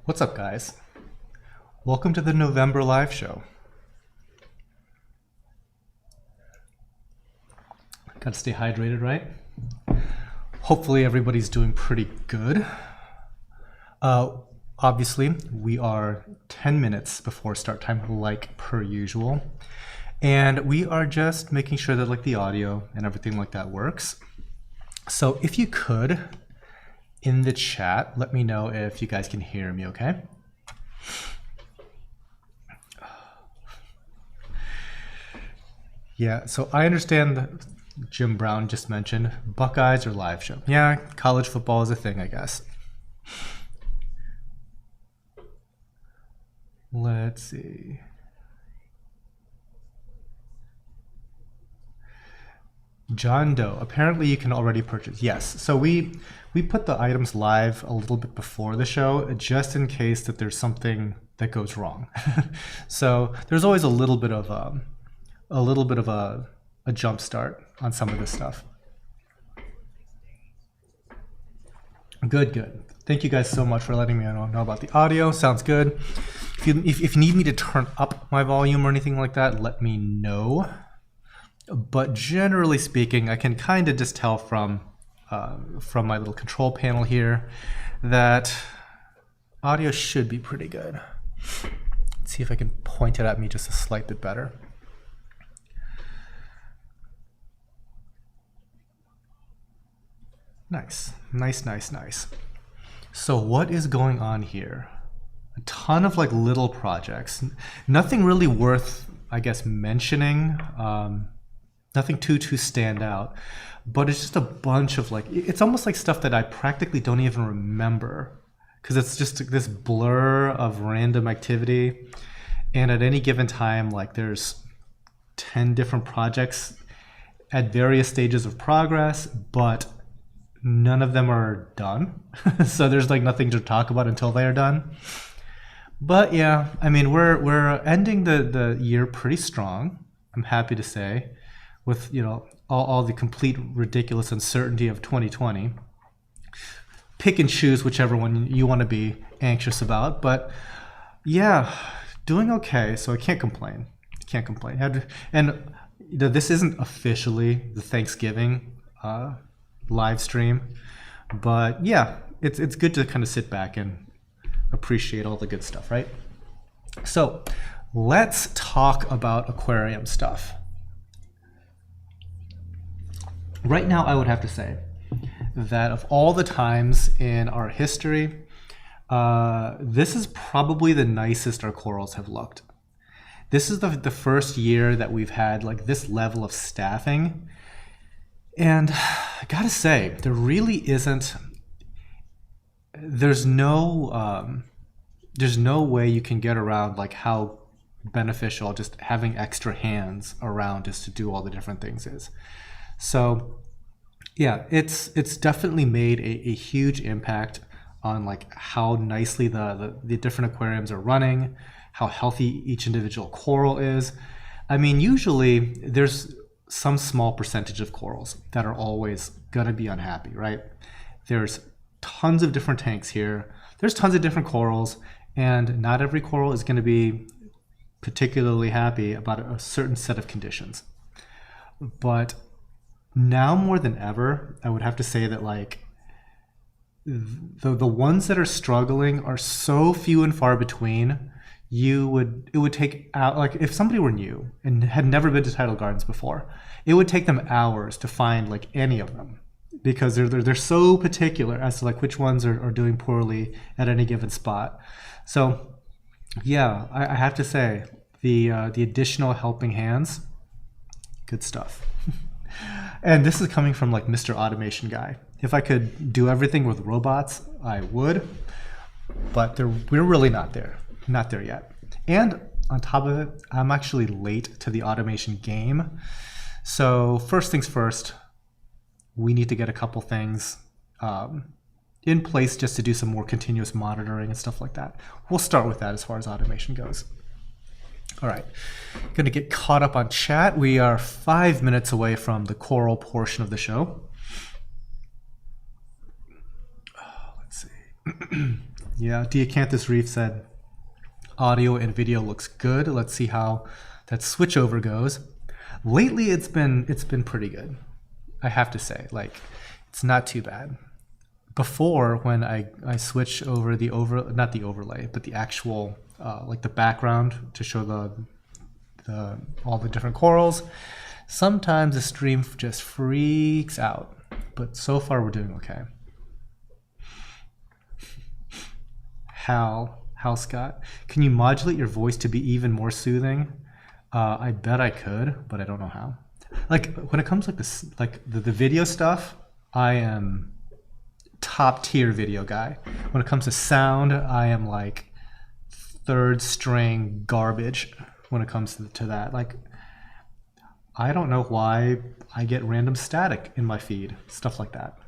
What's up, guys? Welcome to the November live show. Gotta stay hydrated, right? Hopefully everybody's doing pretty good. Obviously, we are 10 minutes before start time, like per usual. And we are just making sure that like the audio and everything like that works. So if you could, in the chat, let me know if you guys can hear me, okay? Yeah, so I understand that Jim Brown just mentioned Buckeyes or live show. Yeah, college football is a thing, I guess. Let's see. John Doe, apparently you can already purchase. Yes, so we put the items live a little bit before the show, just in case that there's something that goes wrong. So there's always a little bit of a jump start on some of this stuff. Good. Thank you guys so much for letting me know about the audio. Sounds good. If you need me to turn up my volume or anything like that, let me know. But generally speaking, I can kind of just tell from my little control panel here that audio should be pretty good. Let's see if I can point it at me just a slight bit better. Nice. So what is going on here? A ton of like little projects. Nothing really worth, I guess, mentioning. Nothing too stand out. But it's just a bunch of like, it's almost like stuff that I practically don't even remember, because it's just this blur of random activity. And at any given time, like there's 10 different projects at various stages of progress, but none of them are done. So there's like nothing to talk about until they are done. But yeah, I mean, we're ending the year pretty strong, I'm happy to say, with, you know, all the complete ridiculous uncertainty of 2020. Pick and choose whichever one you want to be anxious about, but yeah, doing okay, so I can't complain. And you know, this isn't officially the Thanksgiving live stream, but yeah, it's good to kind of sit back and appreciate all the good stuff, right? So let's talk about aquarium stuff. Right now, I would have to say that of all the times in our history, this is probably the nicest our corals have looked. This is the first year that we've had like this level of staffing. And I gotta say, there really isn't, there's no way you can get around like how beneficial just having extra hands around just to do all the different things is. So yeah, it's definitely made a huge impact on like how nicely the different aquariums are running, how healthy each individual coral is. I mean, usually there's some small percentage of corals that are always gonna be unhappy, right? There's tons of different tanks here. There's tons of different corals, and not every coral is gonna be particularly happy about a certain set of conditions. But now more than ever, I would have to say that like the ones that are struggling are so few and far between. It would take out, like if somebody were new and had never been to Tidal Gardens before, it would take them hours to find like any of them, because they're so particular as to like which ones are doing poorly at any given spot. So yeah, I have to say the additional helping hands, good stuff. And this is coming from like Mr. Automation guy. If I could do everything with robots, I would, but we're really not there yet. And on top of it, I'm actually late to the automation game. So first things first, we need to get a couple things in place just to do some more continuous monitoring and stuff like that. We'll start with that as far as automation goes. All right, going to get caught up on chat. We are 5 minutes away from the coral portion of the show. Let's see. Yeah, Diacanthus Reef said audio and video looks good. Let's see how that switchover goes. Lately, it's been pretty good. I have to say, like, it's not too bad. Before, when I switch over not the overlay, but the actual like the background to show the all the different corals, sometimes the stream just freaks out. But so far, we're doing okay. Hal Scott, can you modulate your voice to be even more soothing? I bet I could, but I don't know how. Like when it comes like this, like the video stuff, I am top tier video guy. When it comes to sound, I am like third string garbage when it comes to that. Like I don't know why I get random static in my feed, stuff like that.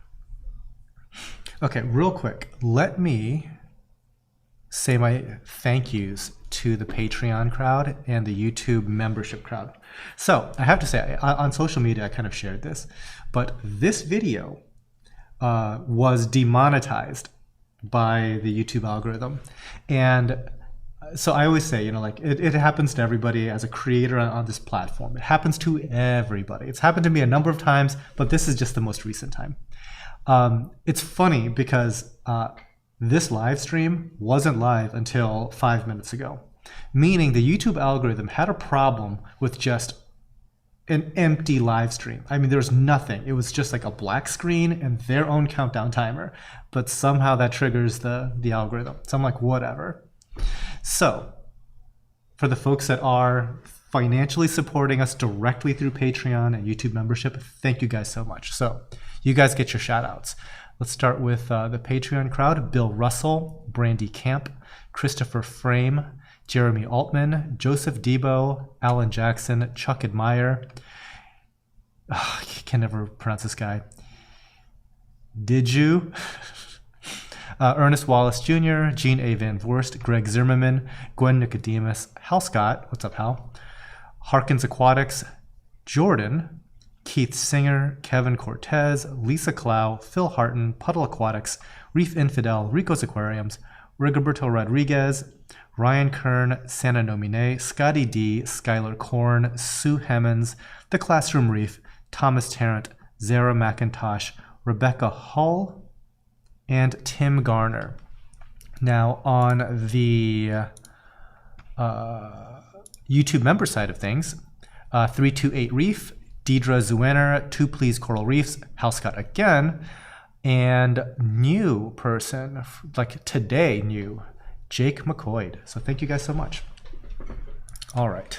Okay, real quick, let me say my thank yous to the Patreon crowd and the YouTube membership crowd. So I have to say, on social media, I kind of shared this, but this video was demonetized by the YouTube algorithm. And so I always say, you know, like it happens to everybody as a creator on this platform. It happens to everybody. It's happened to me a number of times, but this is just the most recent time. It's funny because this live stream wasn't live until 5 minutes ago, meaning the YouTube algorithm had a problem with just an empty live stream. I mean, there was nothing. It was just like a black screen and their own countdown timer, but somehow that triggers the algorithm. So I'm like, whatever. So for the folks that are financially supporting us directly through Patreon and YouTube membership, thank you guys so much. So you guys get your shout outs. Let's start with the Patreon crowd: Bill Russell, Brandy Camp, Christopher Frame, Jeremy Altman, Joseph Debo, Alan Jackson, Chuck Admire. Oh, I can never pronounce this guy. Did you? Ernest Wallace Jr., Gene A. Van Vorst, Greg Zimmerman, Gwen Nicodemus, Hal Scott, what's up, Hal? Harkins Aquatics, Jordan, Keith Singer, Kevin Cortez, Lisa Clow, Phil Harton, Puddle Aquatics, Reef Infidel, Rico's Aquariums, Rigoberto Rodriguez, Ryan Kern, Santa Nomine, Scotty D, Skylar Korn, Sue Hemmons, The Classroom Reef, Thomas Tarrant, Zara McIntosh, Rebecca Hull, and Tim Garner. Now on the YouTube member side of things, 328 Reef, Deidre Zuener, Two Please Coral Reefs, Hal Scott again, and new person, like today new, Jake McCoy. So thank you guys so much. All right.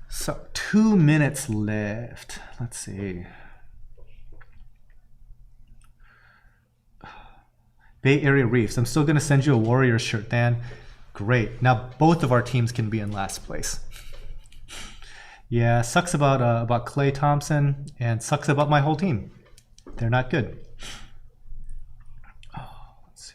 So 2 minutes left. Let's see. Bay Area Reefs. I'm still going to send you a Warriors shirt, Dan. Great. Now both of our teams can be in last place. Yeah, sucks about Clay Thompson and sucks about my whole team. They're not good. Oh, let's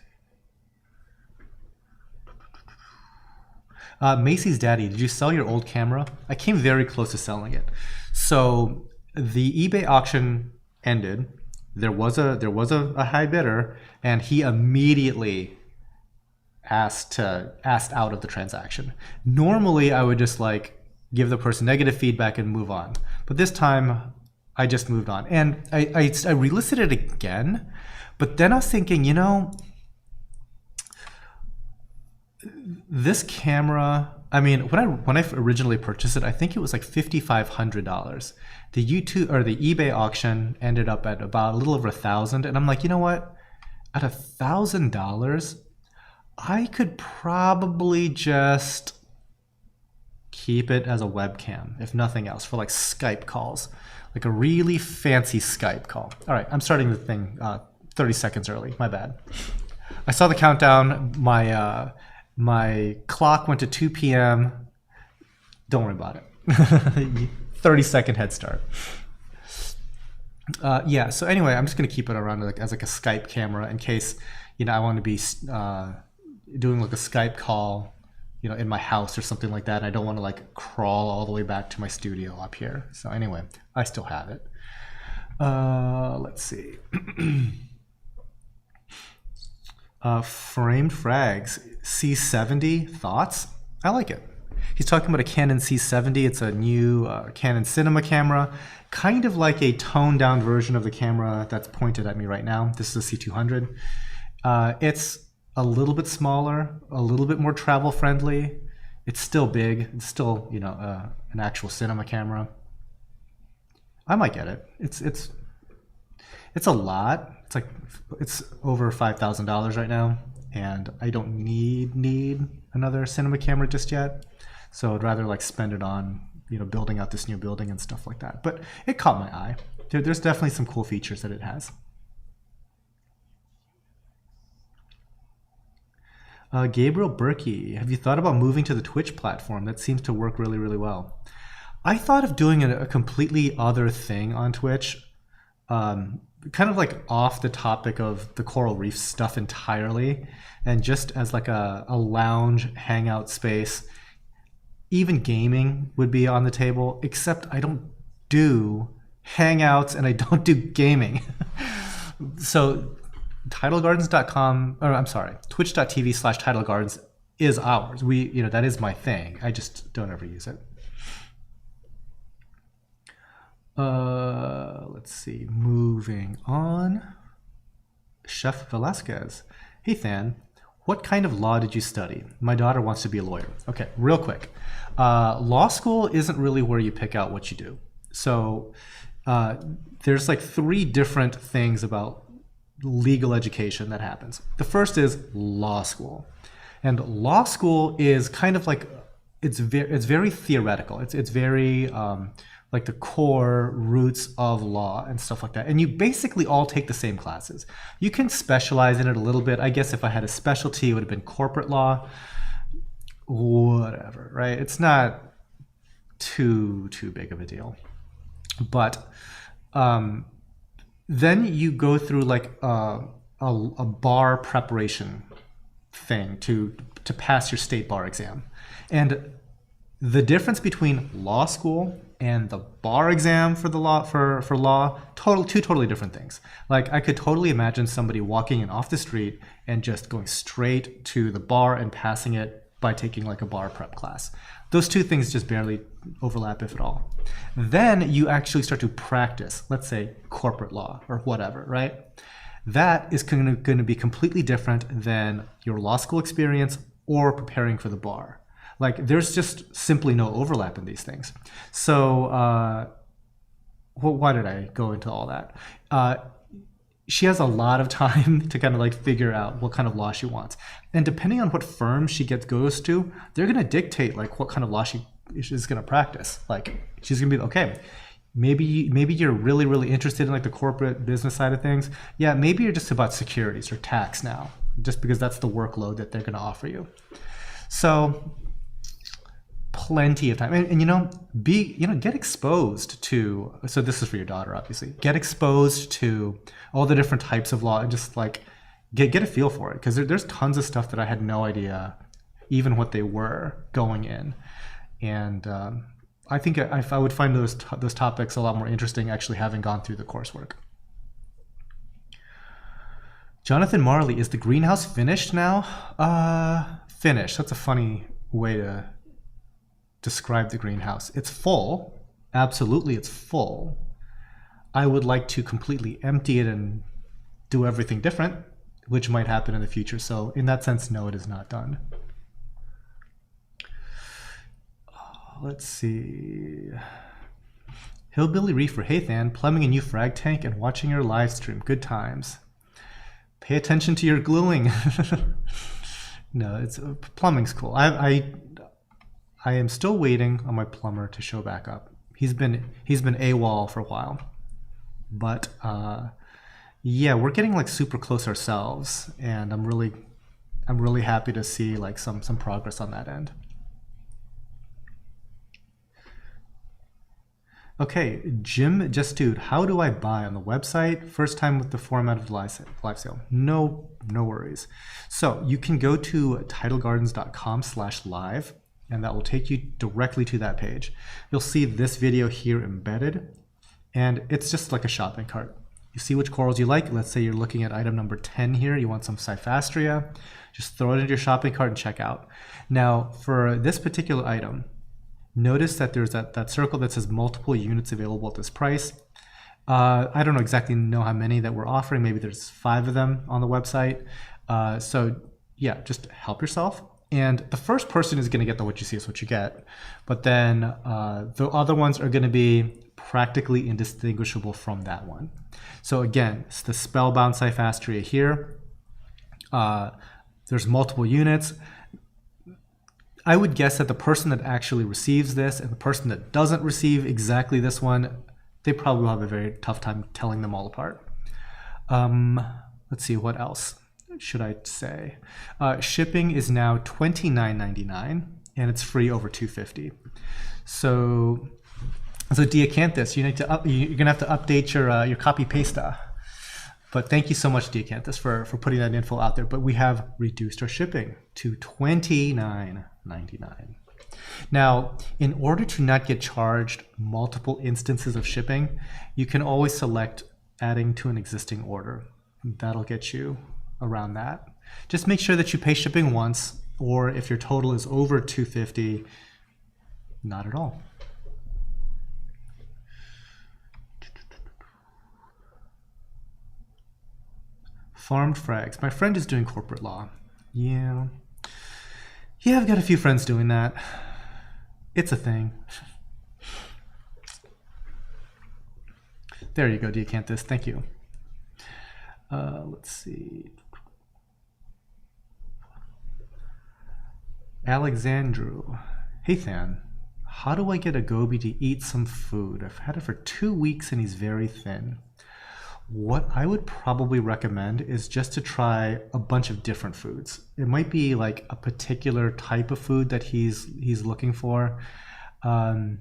see. Macy's daddy, did you sell your old camera? I came very close to selling it. So the eBay auction ended. There was a high bidder, and he immediately asked out of the transaction. Normally, I would just like give the person negative feedback and move on. But this time, I just moved on. And I relisted it again, but then I was thinking, you know, this camera, I mean, when I originally purchased it, I think it was like $5,500. The eBay auction ended up at about a little over $1,000. And I'm like, you know what? At $1,000, I could probably just keep it as a webcam, if nothing else, for like Skype calls, like a really fancy Skype call. All right, I'm starting the thing 30 seconds early. My bad. I saw the countdown. My clock went to 2 p.m. Don't worry about it. 30-second head start. Yeah. So anyway, I'm just gonna keep it around as like a Skype camera in case, you know, I want to be doing like a Skype call, you know, in my house or something like that. And I don't want to like crawl all the way back to my studio up here. So anyway, I still have it. Let's see. Framed frags, C70, thoughts? I like it. He's talking about a Canon C70. It's a new Canon cinema camera, kind of like a toned down version of the camera that's pointed at me right now. This is a C200. It's a little bit smaller, a little bit more travel friendly. It's still big. It's still, you know, an actual cinema camera. I might get it. It's a lot. It's over $5,000 right now, and I don't need another cinema camera just yet. So I'd rather like spend it on, you know, building out this new building and stuff like that. But it caught my eye. There's definitely some cool features that it has. Gabriel Berkey, have you thought about moving to the Twitch platform? That seems to work really, really well. I thought of doing a completely other thing on Twitch, kind of like off the topic of the coral reef stuff entirely, and just as like a lounge hangout space. Even gaming would be on the table, except I don't do hangouts and I don't do gaming. So tidalgardens.com, or I'm sorry, twitch.tv/tidalgardens is ours. You know, that is my thing. I just don't ever use it. Let's see, moving on. Chef Velasquez. Hey, Than, what kind of law did you study? My daughter wants to be a lawyer. Okay, real quick. Law school isn't really where you pick out what you do. So there's like 3 different things about legal education that happens. The first is law school. And law school is kind of like, it's very theoretical. It's very like the core roots of law and stuff like that. And you basically all take the same classes. You can specialize in it a little bit. I guess if I had a specialty, it would have been corporate law. Whatever, right? It's not too big of a deal. But then you go through like a bar preparation thing to pass your state bar exam. And the difference between law school and the bar exam for the law for law, two totally different things. Like I could totally imagine somebody walking in off the street and just going straight to the bar and passing it by taking like a bar prep class. Those two things just barely overlap, if at all. Then you actually start to practice, let's say corporate law or whatever, right? That is going to be completely different than your law school experience or preparing for the bar. Like there's just simply no overlap in these things. So why did I go into all that? She has a lot of time to kind of like figure out what kind of law she wants. And depending on what firm she goes to, they're going to dictate like what kind of law she is going to practice. Like she's going to be, okay, maybe you're really, really interested in like the corporate business side of things. Yeah, maybe you're just about securities or tax now, just because that's the workload that they're going to offer you. So plenty of time, and get exposed to, so this is for your daughter obviously, get exposed to all the different types of law and just like get a feel for it, because there's tons of stuff that I had no idea even what they were going in. And I think I would find those topics a lot more interesting actually having gone through the coursework. Jonathan Marley, is the greenhouse finished now? Finished, that's a funny way to describe the greenhouse. It's full. Absolutely, it's full. I would like to completely empty it and do everything different, which might happen in the future. So in that sense, no, it is not done. Let's see. Hillbilly Reefer, hey Than, plumbing a new frag tank and watching your live stream. Good times. Pay attention to your gluing. No, it's plumbing's cool. I am still waiting on my plumber to show back up. He's been AWOL for a while, but yeah, we're getting like super close ourselves, and I'm really happy to see like some progress on that end. Okay, Jim Just Dude, how do I buy on the website? First time with the format of live sale. No worries. So you can go to tidalgardens.com/live. And that will take you directly to that page. You'll see this video here embedded, and it's just like a shopping cart. You see which corals you like. Let's say you're looking at item number 10 here. You want some Cyphastria. Just throw it into your shopping cart and check out. Now, for this particular item, notice that there's that circle that says multiple units available at this price. I don't exactly know how many that we're offering. Maybe there's 5 of them on the website. So yeah, just help yourself. And the first person is going to get the what you see is what you get. But then the other ones are going to be practically indistinguishable from that one. So again, it's the Spellbound Cyphastria here. There's multiple units. I would guess that the person that actually receives this and the person that doesn't receive exactly this one, they probably will have a very tough time telling them all apart. Let's see, what else should I say? Shipping is now $29.99 and it's free over $2.50. So Diacanthus, you're gonna have to update your copy pasta. But thank you so much, Diacanthus, for putting that info out there. But we have reduced our shipping to $29.99. Now, in order to not get charged multiple instances of shipping, you can always select adding to an existing order. That'll get you around that. Just make sure that you pay shipping once, or if your total is over $2.50, not at all. Farmed frags. My friend is doing corporate law. Yeah, I've got a few friends doing that. It's a thing. There you go, Diacanthus. Thank you. Let's see. Alexandru. Hey, Than. How do I get a goby to eat some food? I've had it for 2 weeks and he's very thin. What I would probably recommend is just to try a bunch of different foods. It might be like a particular type of food that he's looking for. I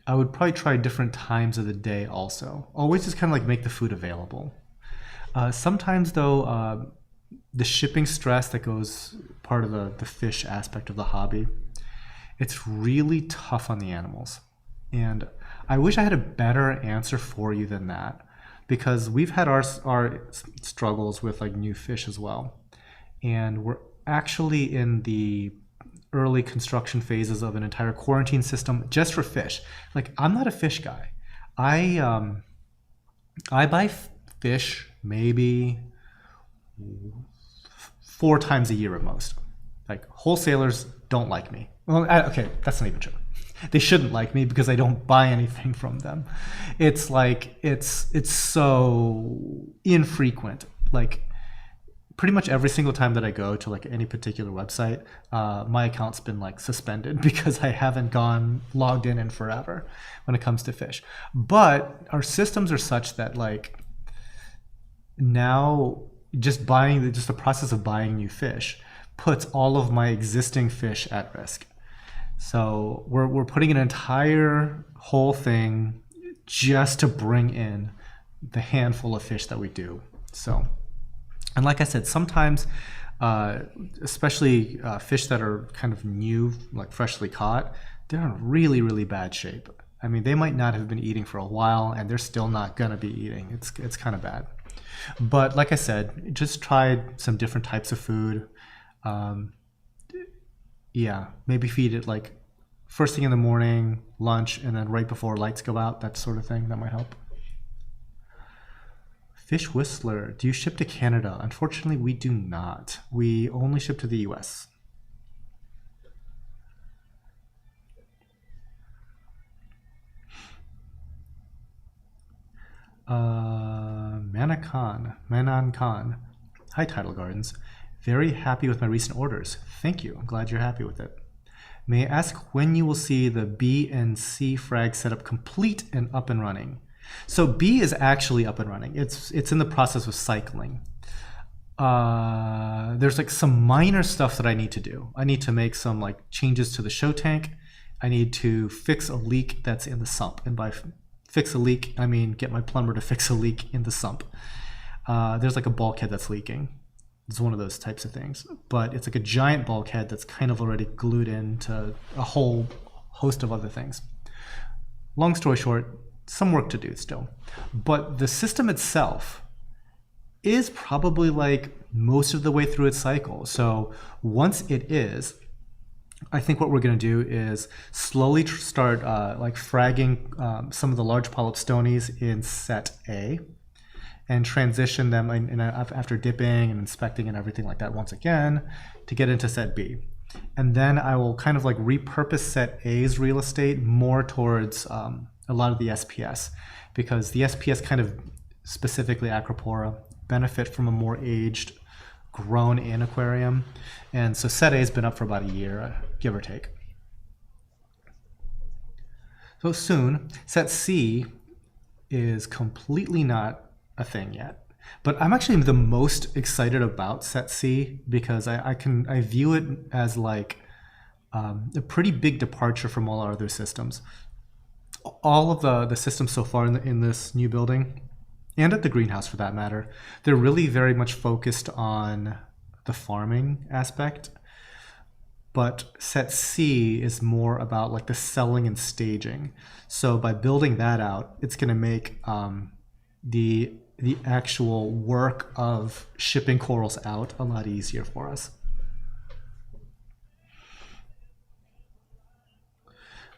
would probably try different times of the day also. Always just kind of like make the food available. Sometimes though, the shipping stress that goes part of the fish aspect of the hobby, it's really tough on the animals. And I wish I had a better answer for you than that, because we've had our struggles with like new fish as well. And we're actually in the early construction phases of an entire quarantine system just for fish. Like, I'm not a fish guy. I buy fish maybe 4 times a year at most. Like, wholesalers don't like me. Well, okay, that's not even true. They shouldn't like me because I don't buy anything from them. It's like, it's so infrequent. Like, pretty much every single time that I go to like any particular website, my account's been like suspended because I haven't logged in forever when it comes to fish. But our systems are such that like now just the process of buying new fish puts all of my existing fish at risk. So we're putting an entire whole thing just to bring in the handful of fish that we do. So, and like I said, sometimes, especially fish that are kind of new, like freshly caught, they're in really, really bad shape. I mean, they might not have been eating for a while and they're still not gonna be eating. It's kind of bad. But like I said, just try some different types of food. Yeah, maybe feed it like first thing in the morning, lunch, and then right before lights go out, that sort of thing. That might help. Fish Whistler, do you ship to Canada? Unfortunately, we do not. We only ship to the US. Manan Khan. Hi, Tidal Gardens. Very happy with my recent orders. Thank you. I'm glad you're happy with it. May I ask when you will see the B and C frag setup complete and up and running? So B is actually up and running. It's in the process of cycling. There's like some minor stuff that I need to do. I need to make some like changes to the show tank. I need to fix a leak that's in the sump. And by fix a leak, I mean get my plumber to fix a leak in the sump. There's like a bulkhead that's leaking. It's one of those types of things, but it's like a giant bulkhead that's kind of already glued into a whole host of other things. Long story short, some work to do still. But the system itself is probably like most of the way through its cycle. So once it is, I think what we're going to do is slowly start like fragging some of the large polyp stonies in set A, and transition them after dipping and inspecting and everything like that once again to get into set B. And then I will kind of like repurpose set A's real estate more towards a lot of the SPS, because the SPS kind of, specifically Acropora, benefit from a more aged, grown-in aquarium. And so set A has been up for about a year, give or take. So soon, set C is completely not a thing yet. But I'm actually the most excited about set C because I view it as like a pretty big departure from all our other systems. All of the systems so far in this new building, and at the greenhouse for that matter, they're really very much focused on the farming aspect. But set C is more about like the selling and staging. So by building that out, it's going to make the actual work of shipping corals out a lot easier for us.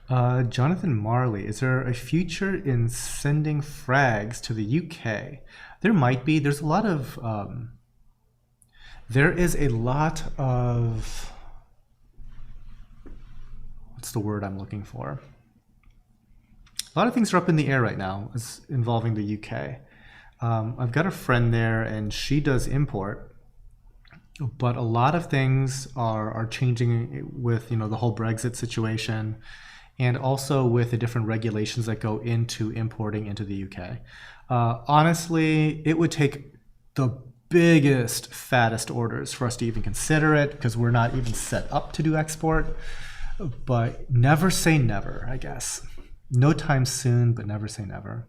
Jonathan Marley, is there a future in sending frags to the UK? There might be. There's a lot of there is a lot of, what's the word I'm looking for? A lot of things are up in the air right now involving the UK. I've got a friend there and she does import, but a lot of things are changing with, you know, the whole Brexit situation, and also with the different regulations that go into importing into the UK. Honestly, it would take the biggest, fattest orders for us to even consider it, because we're not even set up to do export. But never say never, I guess. No time soon, but never say never.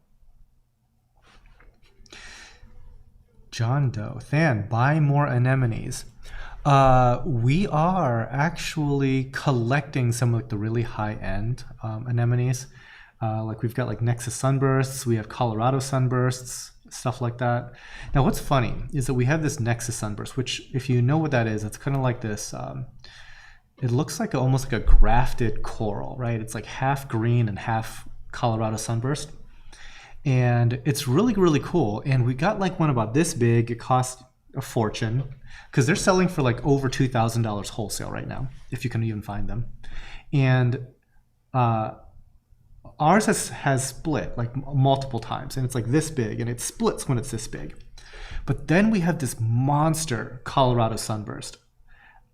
John Doe, Than, buy more anemones. We are actually collecting some of like the really high-end anemones. Like we've got like Nexus sunbursts, we have Colorado sunbursts, stuff like that. Now what's funny is that we have this Nexus sunburst, which if you know what that is, it's kind of like this, it looks like almost like a grafted coral, right? It's like half green and half Colorado sunburst. And it's really, really cool. And we got like one about this big. It cost a fortune because they're selling for like over $2,000 wholesale right now, if you can even find them. And ours has split like multiple times, and it's like this big, and it splits when it's this big. But then we have this monster Colorado sunburst,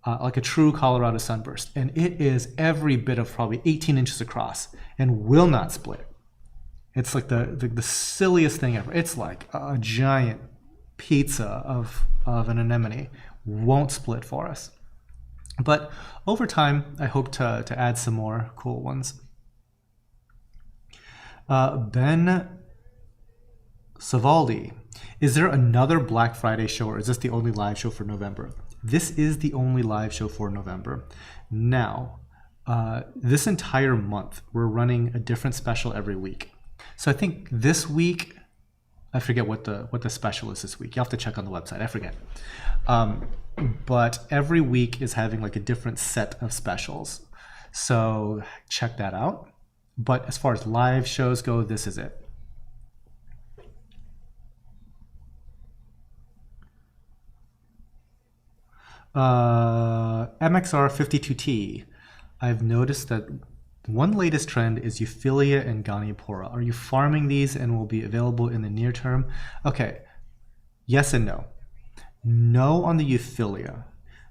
like a true Colorado sunburst, and it is every bit of probably 18 inches across and will not split. It's like the silliest thing ever. It's like a giant pizza of an anemone. Won't split for us. But over time, I hope to add some more cool ones. Ben Savaldi, is there another Black Friday show, or is this the only live show for November? This is the only live show for November. Now, this entire month, we're running a different special every week. So I think this week, I forget what the special is this week. You have to check on the website. I forget. But every week is having like a different set of specials. So check that out. But as far as live shows go, this is it. MXR52T. I've noticed that one latest trend is Euphyllia and Goniopora. Are you farming these and will be available in the near term? Okay, yes and no. No on the Euphyllia.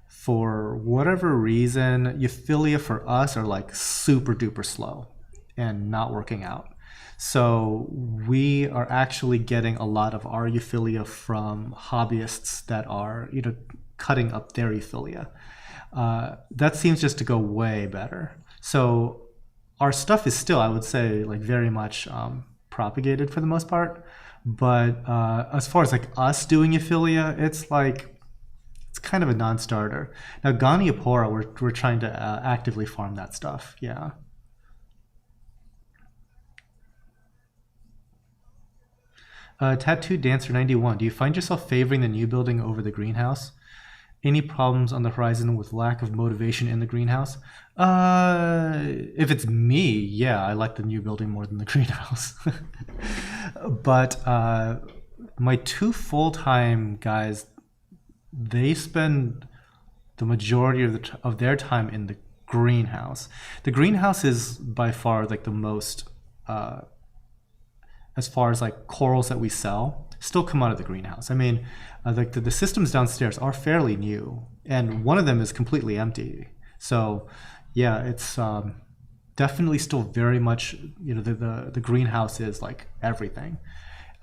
For whatever reason, Euphyllia for us are like super duper slow and not working out. So we are actually getting a lot of our Euphyllia from hobbyists that are, you know, cutting up their Euphyllia. That seems just to go way better. So our stuff is still, I would say, like very much propagated for the most part. But as far as like us doing Euphyllia, it's like, it's kind of a non-starter. Now Goniopora, we're trying to actively farm that stuff, yeah. Tattoo Dancer 91. Do you find yourself favoring the new building over the greenhouse? Any problems on the horizon with lack of motivation in the greenhouse? If it's me, yeah, I like the new building more than the greenhouse. But my two full-time guys, they spend the majority of their time in the greenhouse. The greenhouse is by far like the most, as far as like corals that we sell, still come out of the greenhouse. I mean, like the systems downstairs are fairly new, and one of them is completely empty. So, yeah, it's definitely still very much, you know, the greenhouse is like everything.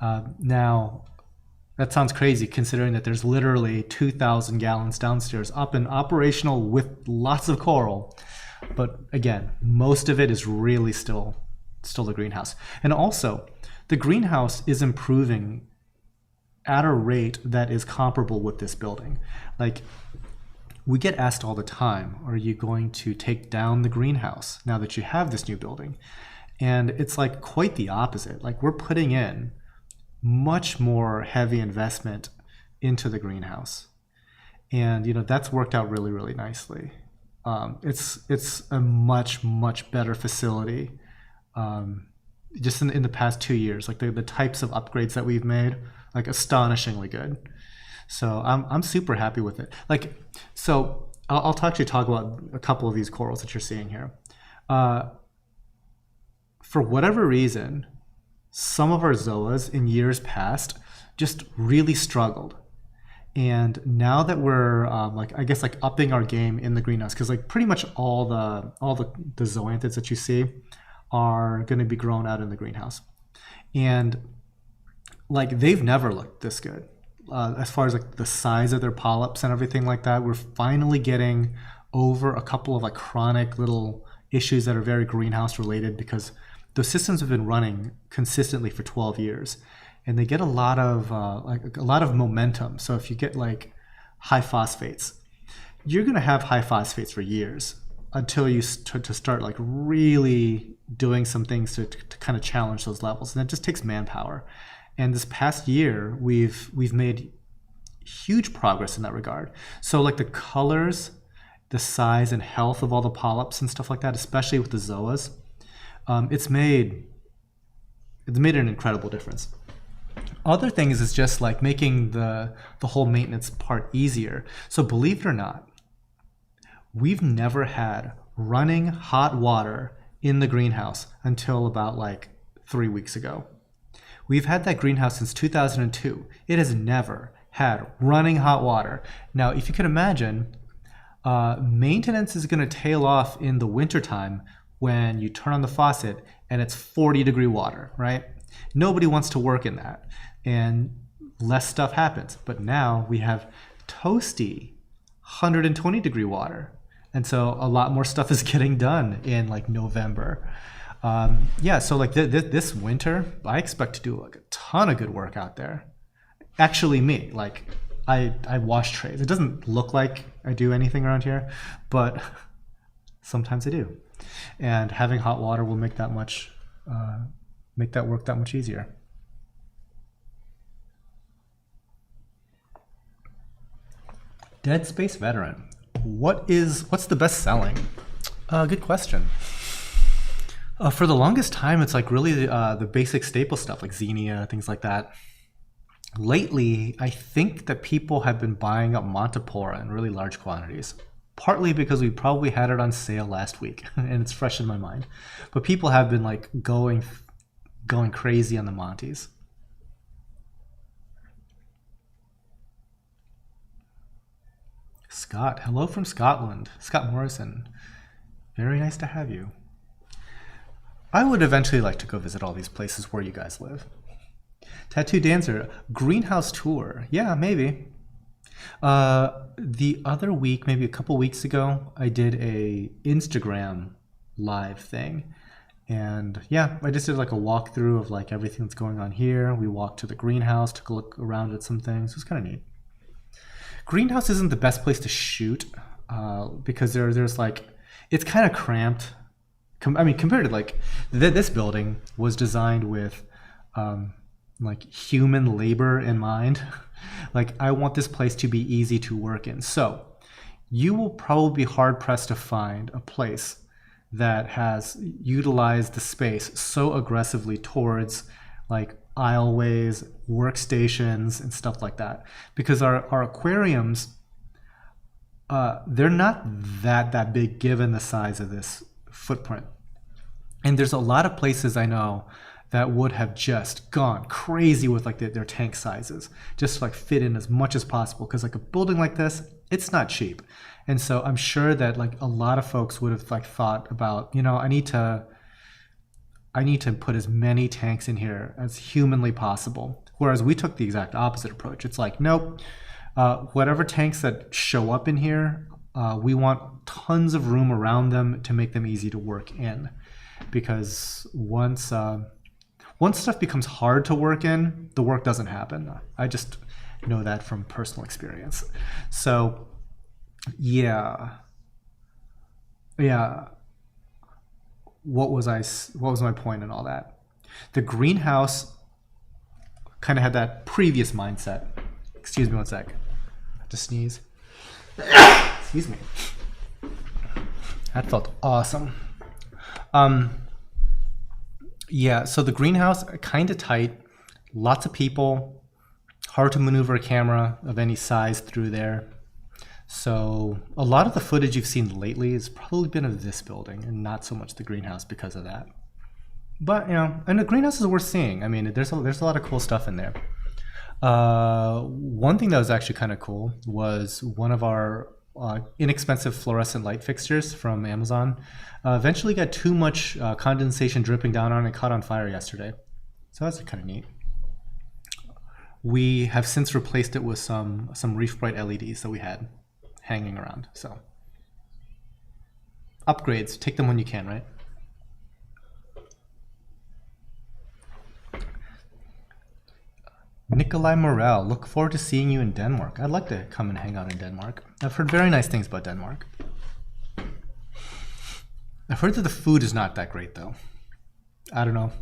Now, that sounds crazy considering that there's literally 2,000 gallons downstairs up and operational with lots of coral. But again, most of it is really still the greenhouse. And also, the greenhouse is improving at a rate that is comparable with this building. Like, we get asked all the time, are you going to take down the greenhouse now that you have this new building? And it's like quite the opposite. Like, we're putting in much more heavy investment into the greenhouse. And, you know, that's worked out really, really nicely. It's a much, much better facility. Just in the past 2 years, like the types of upgrades that we've made, like astonishingly good. So I'm super happy with it. Like, so I'll actually talk about a couple of these corals that you're seeing here. For whatever reason, some of our zoas in years past just really struggled. And now that we're like, I guess, like upping our game in the greenhouse, because like pretty much all the zoanthids that you see are going to be grown out in the greenhouse. And like, they've never looked this good. As far as like the size of their polyps and everything like that, we're finally getting over a couple of like chronic little issues that are very greenhouse related, because those systems have been running consistently for 12 years, and they get a lot of momentum. So if you get like high phosphates, you're going to have high phosphates for years until you start like really doing some things to kind of challenge those levels, and it just takes manpower. And this past year, we've made huge progress in that regard. So like the colors, the size and health of all the polyps and stuff like that, especially with the zoas, it's made an incredible difference. Other things is just like making the whole maintenance part easier. So believe it or not, we've never had running hot water in the greenhouse until about like 3 weeks ago. We've had that greenhouse since 2002. It has never had running hot water. Now, if you can imagine, maintenance is going to tail off in the wintertime when you turn on the faucet and it's 40-degree water, right? Nobody wants to work in that, and less stuff happens. But now we have toasty 120-degree water, and so a lot more stuff is getting done in like November. Yeah, so like this winter, I expect to do like a ton of good work out there. Actually, me, like I wash trays. It doesn't look like I do anything around here, but sometimes I do. And having hot water will make that work that much easier. Dead Space Veteran. What's the best selling? Good question. For the longest time, it's like really the basic staple stuff like Xenia, things like that. Lately, I think that people have been buying up Montipora in really large quantities. Partly because we probably had it on sale last week and it's fresh in my mind. But people have been like going crazy on the Monties. Scott, hello from Scotland. Scott Morrison. Very nice to have you. I would eventually like to go visit all these places where you guys live. Tattoo Dancer, greenhouse tour. Yeah, maybe. The other week, maybe a couple weeks ago, I did a Instagram live thing. And yeah, I just did like a walkthrough of like everything that's going on here. We walked to the greenhouse, took a look around at some things. It was kind of neat. Greenhouse isn't the best place to shoot because there's like, it's kind of cramped. I mean, compared to like this building was designed with like human labor in mind. Like I want this place to be easy to work in. So you will probably be hard pressed to find a place that has utilized the space so aggressively towards like aisleways, workstations, and stuff like that. Because our aquariums, they're not that big given the size of this footprint. And there's a lot of places I know that would have just gone crazy with like their tank sizes, just to like fit in as much as possible. Because like a building like this, it's not cheap. And so I'm sure that like a lot of folks would have like thought about, you know, I need to put as many tanks in here as humanly possible. Whereas we took the exact opposite approach. It's like, nope, whatever tanks that show up in here, we want tons of room around them to make them easy to work in. Because once stuff becomes hard to work in, the work doesn't happen. I just know that from personal experience. So yeah. What was my point in all that? The greenhouse kind of had that previous mindset. Excuse me one sec. I have to sneeze. Excuse me. That felt awesome. Yeah, so the greenhouse, kind of tight, lots of people, hard to maneuver a camera of any size through there. So a lot of the footage you've seen lately has probably been of this building and not so much the greenhouse because of that. But, you know, and the greenhouse is worth seeing. I mean, there's a lot of cool stuff in there. One thing that was actually kind of cool was one of our inexpensive fluorescent light fixtures from Amazon eventually got too much condensation dripping down on it and caught on fire yesterday. So that's kind of neat. We have since replaced it with some Reef Bright LEDs that we had hanging around. So upgrades, take them when you can, right? Nikolai Morel, look forward to seeing you in Denmark. I'd like to come and hang out in Denmark. I've heard very nice things about Denmark. I've heard that the food is not that great though. I don't know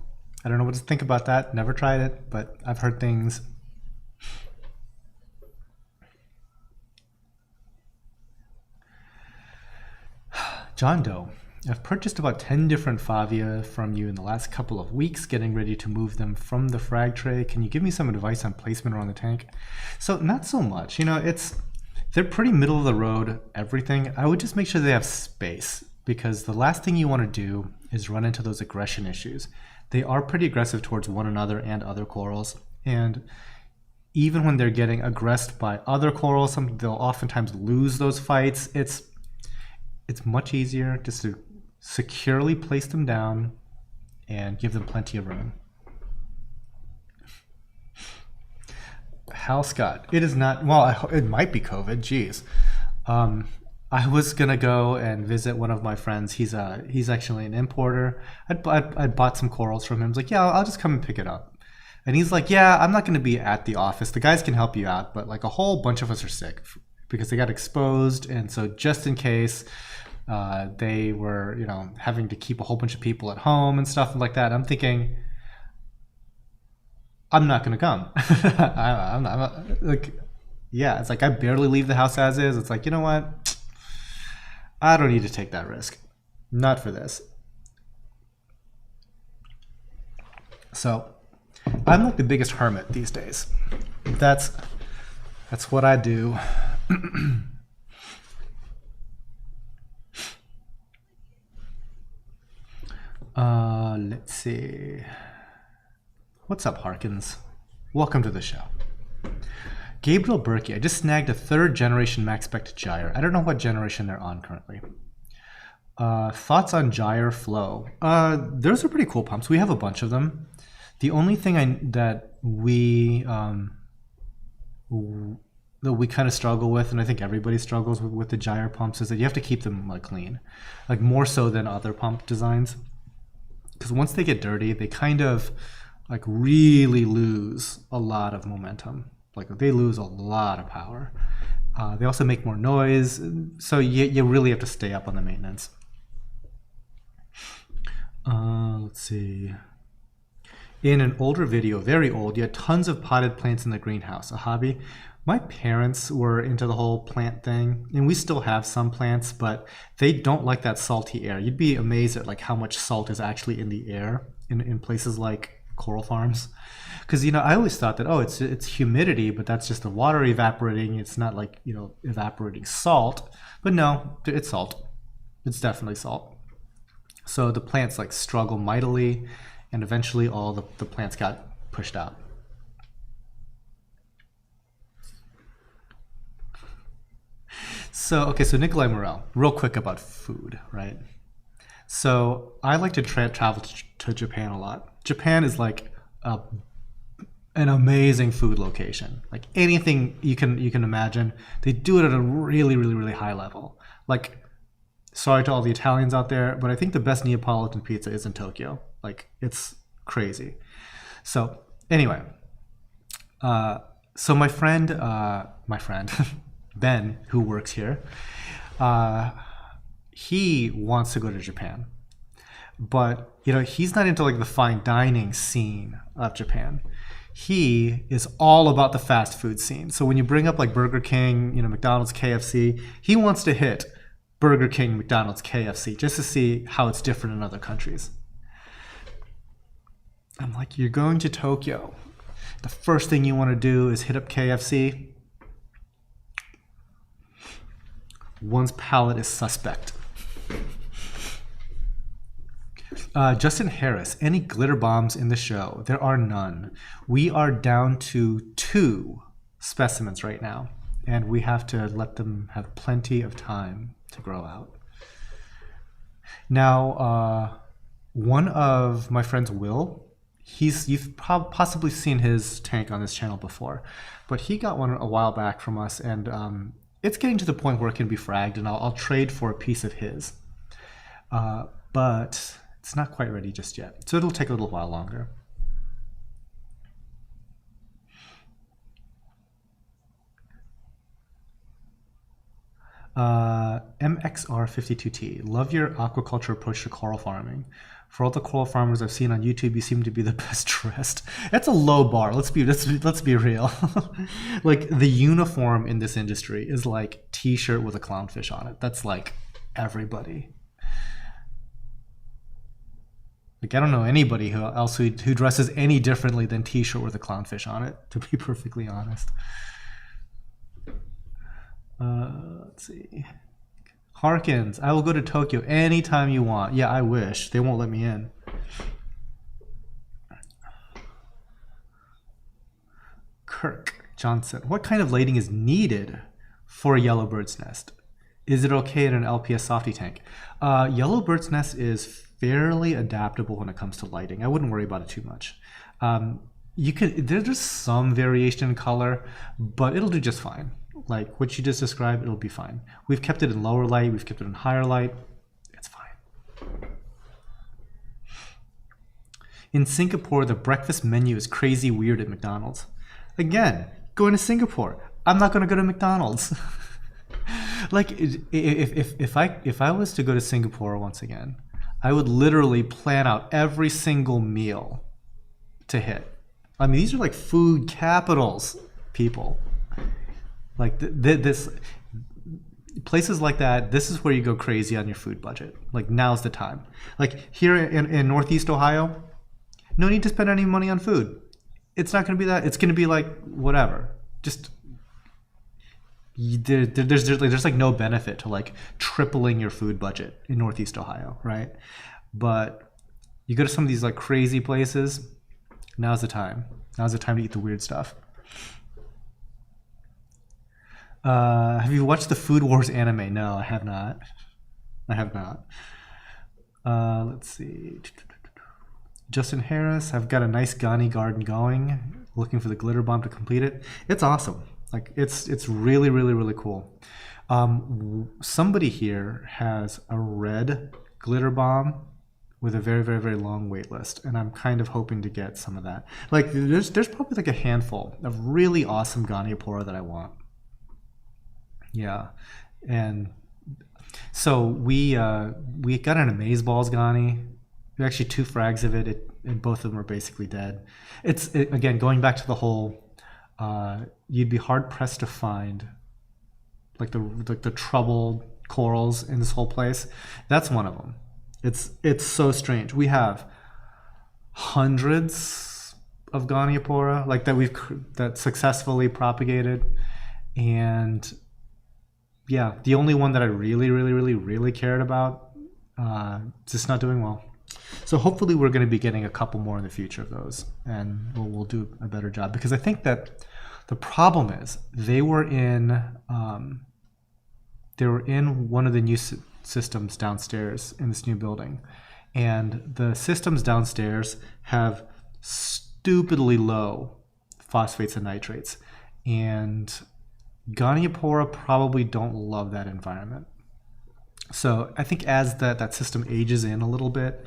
what to think about that. Never tried it, but I've heard things. John Doe, I've purchased about 10 different Favia from you in the last couple of weeks, getting ready to move them from the frag tray. Can you give me some advice on placement around the tank? So not so much. You know, they're pretty middle of the road, everything. I would just make sure they have space, because the last thing you want to do is run into those aggression issues. They are pretty aggressive towards one another and other corals. And even when they're getting aggressed by other corals, they'll oftentimes lose those fights. It's much easier just to securely place them down and give them plenty of room. Hal Scott, it is not, well, it might be COVID, geez. I was gonna go and visit one of my friends. He's actually an importer. I'd bought some corals from him. I was like, yeah, I'll just come and pick it up. And he's like, yeah, I'm not gonna be at the office. The guys can help you out, but like a whole bunch of us are sick because they got exposed. And so just in case, they were, you know, having to keep a whole bunch of people at home and stuff like that. I'm thinking, I'm not going to come. I'm not, like, yeah, it's like I barely leave the house as is. It's like, you know what? I don't need to take that risk. Not for this. So I'm like the biggest hermit these days. That's what I do. Let's see. What's up, Harkins? Welcome to the show. Gabriel Berkey, I just snagged a 3rd generation Max Spec gyre. I don't know what generation they're on currently. Thoughts on gyre flow? Those are pretty cool pumps. We have a bunch of them. The only thing that we kind of struggle with, and I think everybody struggles with the gyre pumps, is that you have to keep them like clean, like more so than other pump designs. Because once they get dirty, they kind of like really lose a lot of momentum. Like they lose a lot of power. They also make more noise. So you really have to stay up on the maintenance. Let's see. In an older video, very old, you had tons of potted plants in the greenhouse, a hobby. My parents were into the whole plant thing, and we still have some plants, but they don't like that salty air. You'd be amazed at like how much salt is actually in the air in places like coral farms. Because I always thought that it's humidity, but that's just the water evaporating. It's not like evaporating salt, but no, it's salt. It's definitely salt. So the plants like struggle mightily, and eventually all the plants got pushed out. So Nikolai Morel, real quick about food, right? So I like to travel to Japan a lot. Japan is like an amazing food location. Like anything you can imagine, they do it at a really, really, really high level. Like, sorry to all the Italians out there, but I think the best Neapolitan pizza is in Tokyo. Like, it's crazy. So anyway, so my friend Ben, who works here, he wants to go to Japan, but he's not into like the fine dining scene of Japan. He is all about the fast food scene. So when you bring up like Burger King, McDonald's, KFC, he wants to hit Burger King, McDonald's, KFC, just to see how it's different in other countries. I'm like, you're going to Tokyo. The first thing you want to do is hit up KFC. One's palate is suspect. Justin Harris, any glitter bombs in the show? There are none. We are down to 2 specimens right now, and we have to let them have plenty of time to grow out. Now, one of my friends, Will, you've possibly seen his tank on this channel before, but he got one a while back from us, and it's getting to the point where it can be fragged, and I'll trade for a piece of his. But it's not quite ready just yet, so it'll take a little while longer. MXR52T, love your aquaculture approach to coral farming. For all the coral farmers I've seen on YouTube, you seem to be the best dressed. That's a low bar. Let's be real. Like the uniform in this industry is like t-shirt with a clownfish on it. That's like everybody. Like I don't know anybody who dresses any differently than t-shirt with a clownfish on it, to be perfectly honest. Let's see. Harkins, I will go to Tokyo anytime you want. Yeah, I wish. They won't let me in. Kirk Johnson, what kind of lighting is needed for a yellowbird's nest? Is it okay in an LPS softy tank? Yellowbird's nest is fairly adaptable when it comes to lighting. I wouldn't worry about it too much. There's some variation in color, but it'll do just fine. Like what you just described, it'll be fine. We've kept it in lower light, we've kept it in higher light. It's fine. In Singapore, the breakfast menu is crazy weird at McDonald's. Again, going to Singapore, I'm not going to go to McDonald's. Like if I was to go to Singapore once again, I would literally plan out every single meal to hit. I mean, these are like food capitals, people. Like this, places like that, this is where you go crazy on your food budget. Like now's the time. Like here in Northeast Ohio, no need to spend any money on food. It's not going to be that. It's going to be like whatever. Just there's like no benefit to like tripling your food budget in Northeast Ohio, right? But you go to some of these like crazy places. Now's the time. Now's the time to eat the weird stuff. Have you watched the Food Wars anime? No, I have not. I have not. Let's see. Justin Harris, I've got a nice Ghani garden going. Looking for the glitter bomb to complete it. It's awesome. Like it's really, really, really cool. Somebody here has a red glitter bomb with a very, very, very long wait list, and I'm kind of hoping to get some of that. Like there's probably like a handful of really awesome Goniapora that I want. Yeah, and so we got an amazeballs Gani. Actually 2 frags of it. and both of them are basically dead. Again, going back to the whole, you'd be hard pressed to find like the troubled corals in this whole place. That's one of them. It's so strange. We have hundreds of Goniopora like that successfully propagated, and yeah, the only one that I really cared about, just not doing well. So hopefully we're going to be getting a couple more in the future of those, and we'll do a better job, because I think that the problem is they were in one of the new systems downstairs in this new building, and the systems downstairs have stupidly low phosphates and nitrates, and Goniopora probably don't love that environment. So I think as that system ages in a little bit,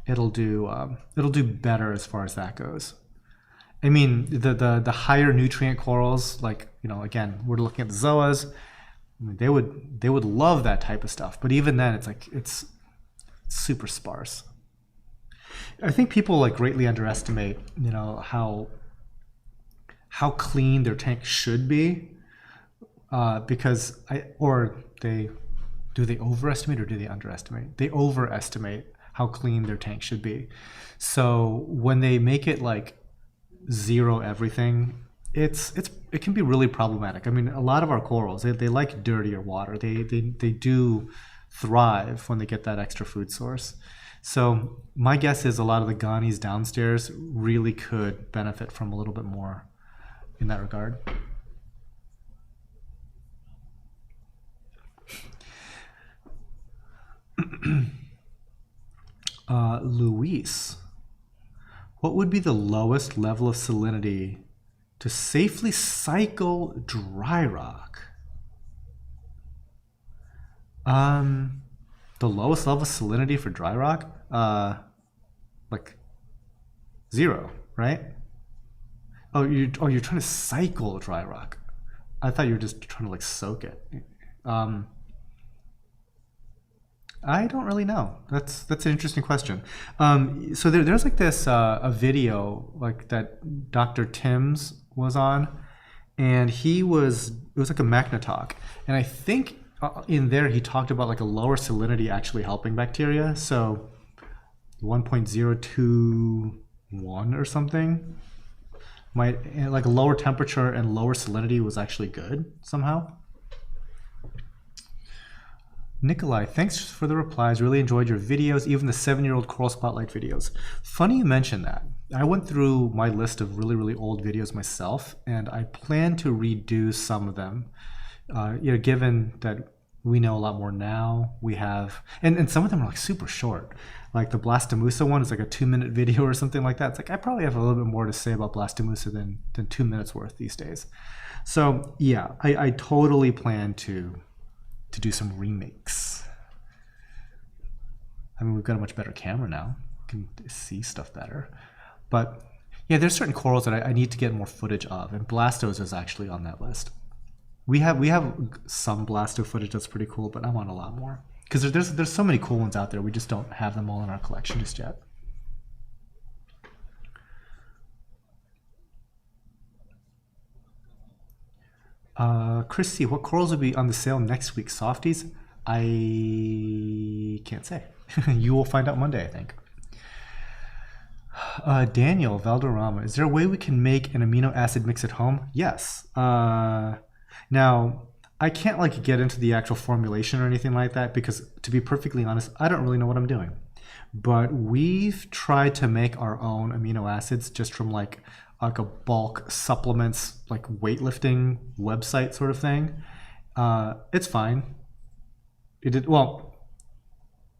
it'll do better as far as that goes. I mean, the higher nutrient corals, like, again, we're looking at the zoas. I mean, they would love that type of stuff, but even then, it's super sparse. I think people like greatly underestimate, how clean their tank should be, because do they overestimate or do they underestimate? They overestimate how clean their tank should be. So when they make it like zero everything, it can be really problematic. I mean, a lot of our corals, they like dirtier water. They do thrive when they get that extra food source. So my guess is a lot of the Gonies downstairs really could benefit from a little bit more in that regard. Luis, what would be the lowest level of salinity to safely cycle dry rock? The lowest level of salinity for dry rock? Like 0, right? You're trying to cycle dry rock. I thought you were just trying to like soak it. I don't really know. That's an interesting question. So there's like this a video like that Dr. Timms was on, and it was like a Magna talk, and I think in there he talked about like a lower salinity actually helping bacteria. So 1.021 or something might, like a lower temperature and lower salinity was actually good somehow. Nikolai, thanks for the replies. Really enjoyed your videos, even the 7-year-old Coral Spotlight videos. Funny you mentioned that. I went through my list of really old videos myself, and I plan to redo some of them. Given that we know a lot more now, we have, and some of them are like super short. Like the Blastomussa one is like a 2-minute video or something like that. It's like I probably have a little bit more to say about Blastomussa than 2 minutes worth these days. So yeah, I totally plan to do some remakes. I mean, we've got a much better camera now. We can see stuff better. But yeah, there's certain corals that I need to get more footage of, and Blastos is actually on that list. We have some Blasto footage that's pretty cool, but I want a lot more. Because there's so many cool ones out there, we just don't have them all in our collection just yet. Chris C, what corals will be on the sale next week? Softies? I can't say. You will find out Monday, I think. Daniel Valderrama, is there a way we can make an amino acid mix at home? Yes. Now, I can't like get into the actual formulation or anything like that because, to be perfectly honest, I don't really know what I'm doing. But we've tried to make our own amino acids just from like a bulk supplements, like weightlifting website sort of thing. It's fine. It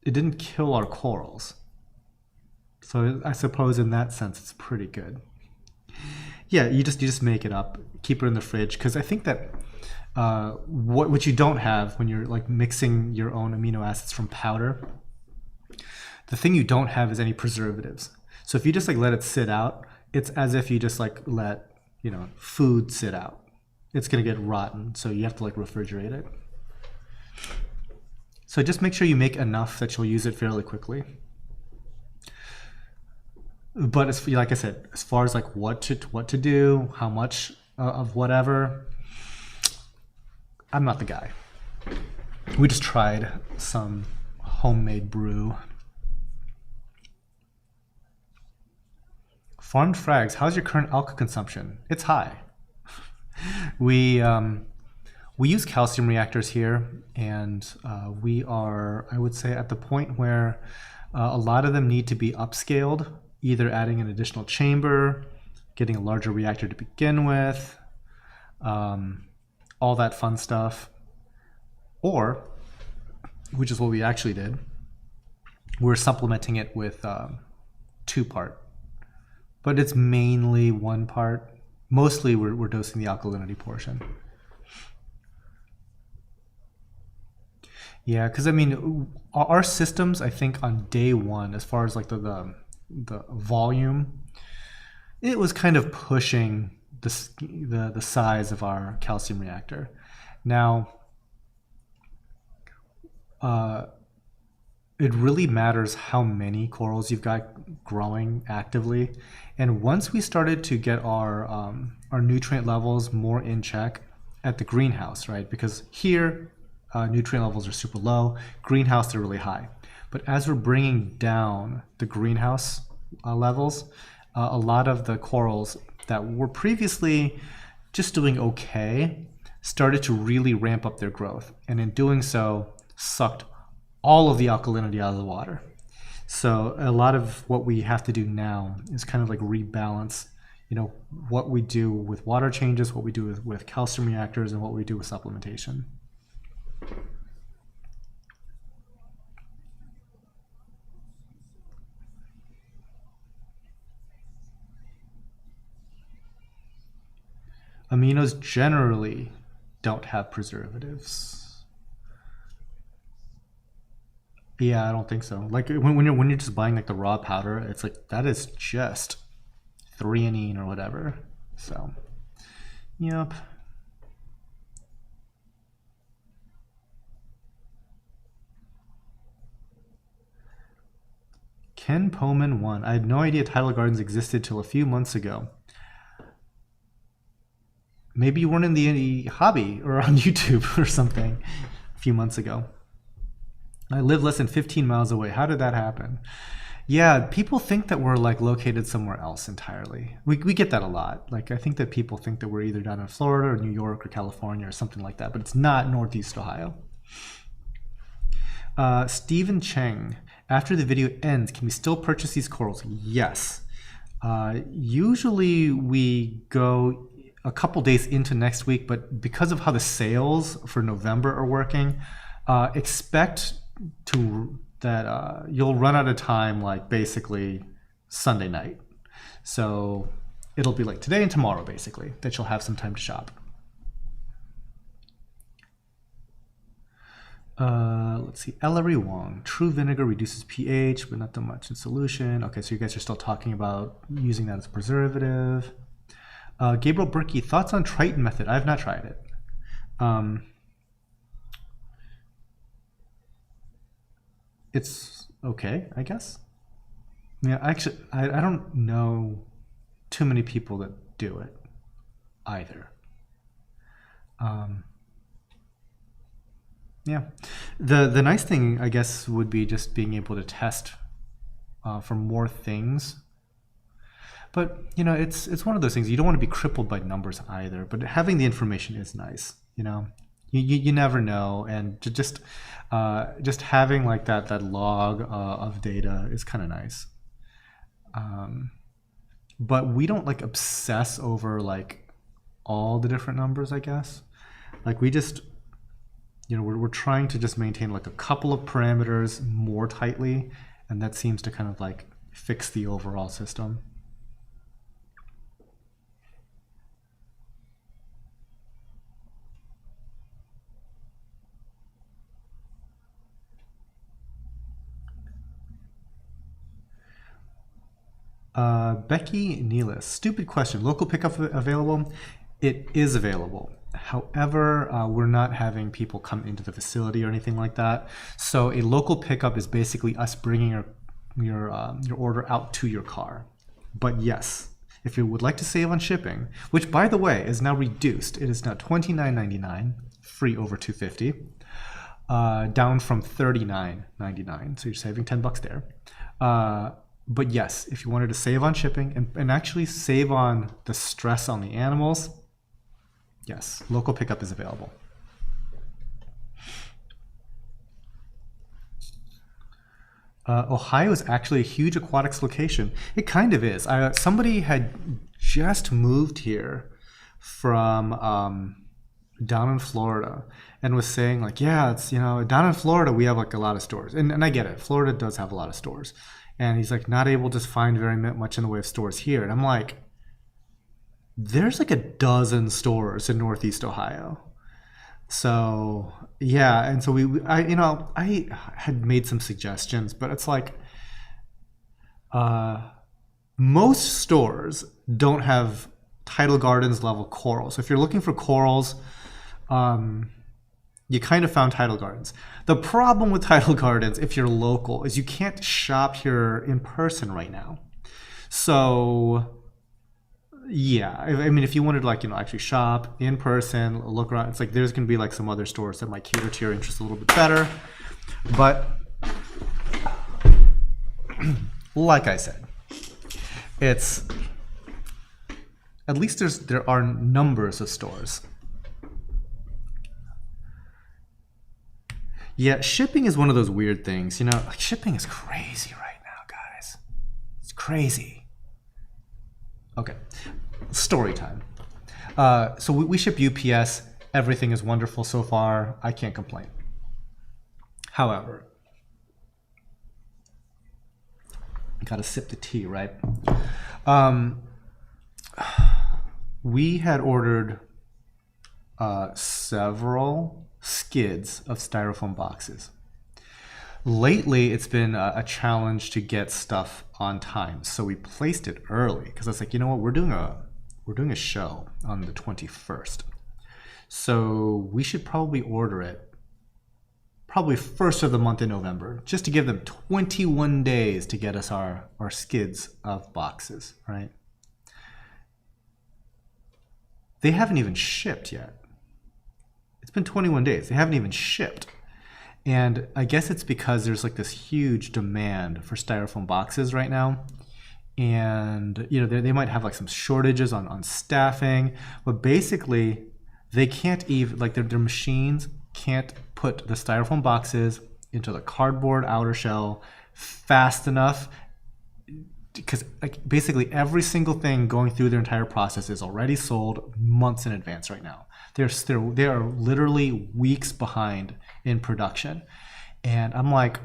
didn't kill our corals. So I suppose in that sense, it's pretty good. Yeah, you just make it up, keep it in the fridge. Because I think that what you don't have when you're like mixing your own amino acids from powder, the thing you don't have is any preservatives. So if you just like let it sit out, it's as if you just like let, food sit out. It's gonna get rotten, so you have to like refrigerate it. So just make sure you make enough that you'll use it fairly quickly. But as like I said, as far as like what to do, how much of whatever, I'm not the guy. We just tried some homemade brew. Farmed frags, how's your current alka consumption? It's high. We use calcium reactors here, and we are, I would say, at the point where a lot of them need to be upscaled, either adding an additional chamber, getting a larger reactor to begin with, all that fun stuff. Or, which is what we actually did, we're supplementing it with 2-part. But it's mainly 1 part. Mostly we're dosing the alkalinity portion. Yeah, because I mean, our systems, I think on day 1, as far as like the volume, it was kind of pushing the size of our calcium reactor. Now, it really matters how many corals you've got growing actively. And once we started to get our nutrient levels more in check at the greenhouse, right? Because here, nutrient levels are super low. Greenhouse, they're really high. But as we're bringing down the greenhouse levels, a lot of the corals that were previously just doing okay started to really ramp up their growth. And in doing so, sucked all of the alkalinity out of the water. So a lot of what we have to do now is kind of like rebalance, you know, what we do with water changes, what we do with calcium reactors, and what we do with supplementation. Aminos generally don't have preservatives. Yeah, I don't think so. Like when you're just buying like the raw powder, it's like that is just threonine or whatever. So, yep. Ken Poman 1. I had no idea Tidal Gardens existed till a few months ago. Maybe you weren't in the hobby or on YouTube or something a few months ago. I live less than 15 miles away. How did that happen? Yeah, people think that we're like located somewhere else entirely. We get that a lot. Like I think that people think that we're either down in Florida or New York or California or something like that, but it's not Northeast Ohio. Stephen Cheng, after the video ends, can we still purchase these corals? Yes. Usually we go a couple days into next week, but because of how the sales for November are working, expect that you'll run out of time like basically Sunday night. So it'll be like today and tomorrow basically that you'll have some time to shop. Let's see, Ellery Wong. True vinegar reduces pH, but not that much in solution. Okay, so you guys are still talking about using that as a preservative. Gabriel Berkey, thoughts on Triton method? I have not tried it. It's okay, I guess. Yeah, actually, I don't know too many people that do it either. Yeah, the nice thing, I guess, would be just being able to test for more things. But you know, it's one of those things. You don't want to be crippled by numbers either. But having the information is nice. You know, you never know, and just having like that log of data is kind of nice. But we don't like obsess over like all the different numbers, I guess. Like we just, you know, we're trying to just maintain like a couple of parameters more tightly, and that seems to kind of like fix the overall system. Becky Neelis, stupid question. Local pickup available? It is available. However, we're not having people come into the facility or anything like that. So a local pickup is basically us bringing your order out to your car. But yes, if you would like to save on shipping, which by the way is now reduced, it is now $29.99, free over $250, down from $39.99. So you're saving $10 there. But yes, if you wanted to save on shipping and actually save on the stress on the animals, yes, local pickup is available. Ohio is actually a huge aquatics location. It kind of is. Somebody had just moved here from down in Florida and was saying like, yeah, it's, you know, down in Florida we have like a lot of stores. And I get it. Florida does have a lot of stores. And he's like, not able to find very much in the way of stores here. And I'm like, there's like a dozen stores in Northeast Ohio. So yeah, and so I had made some suggestions, but it's like most stores don't have Tidal Gardens level coral. So if you're looking for corals, you kind of found Tidal Gardens. The problem with Tidal Gardens, if you're local, is you can't shop here in person right now. So yeah, I mean, if you wanted to, like, you know, actually shop in person, look around, it's like there's going to be like some other stores that might cater to your interests a little bit better. But like I said, it's at least there are numbers of stores. Yeah, shipping is one of those weird things, you know, like shipping is crazy right now, guys. It's crazy. Okay, story time. So we ship UPS. Everything is wonderful so far. I can't complain. However, gotta sip the tea, right? We had ordered several skids of styrofoam boxes. Lately, it's been a challenge to get stuff on time, so we placed it early because I was like, you know what, we're doing a show on the 21st, so we should probably order it probably first of the month in November, just to give them 21 days to get us our skids of boxes, right? They haven't even shipped yet. It's been 21 days. They haven't even shipped. And I guess it's because there's like this huge demand for styrofoam boxes right now. And, you know, they might have like some shortages on staffing, but basically they can't even, like their machines can't put the styrofoam boxes into the cardboard outer shell fast enough, because like basically every single thing going through their entire process is already sold months in advance right now. They are literally weeks behind in production. And I'm like,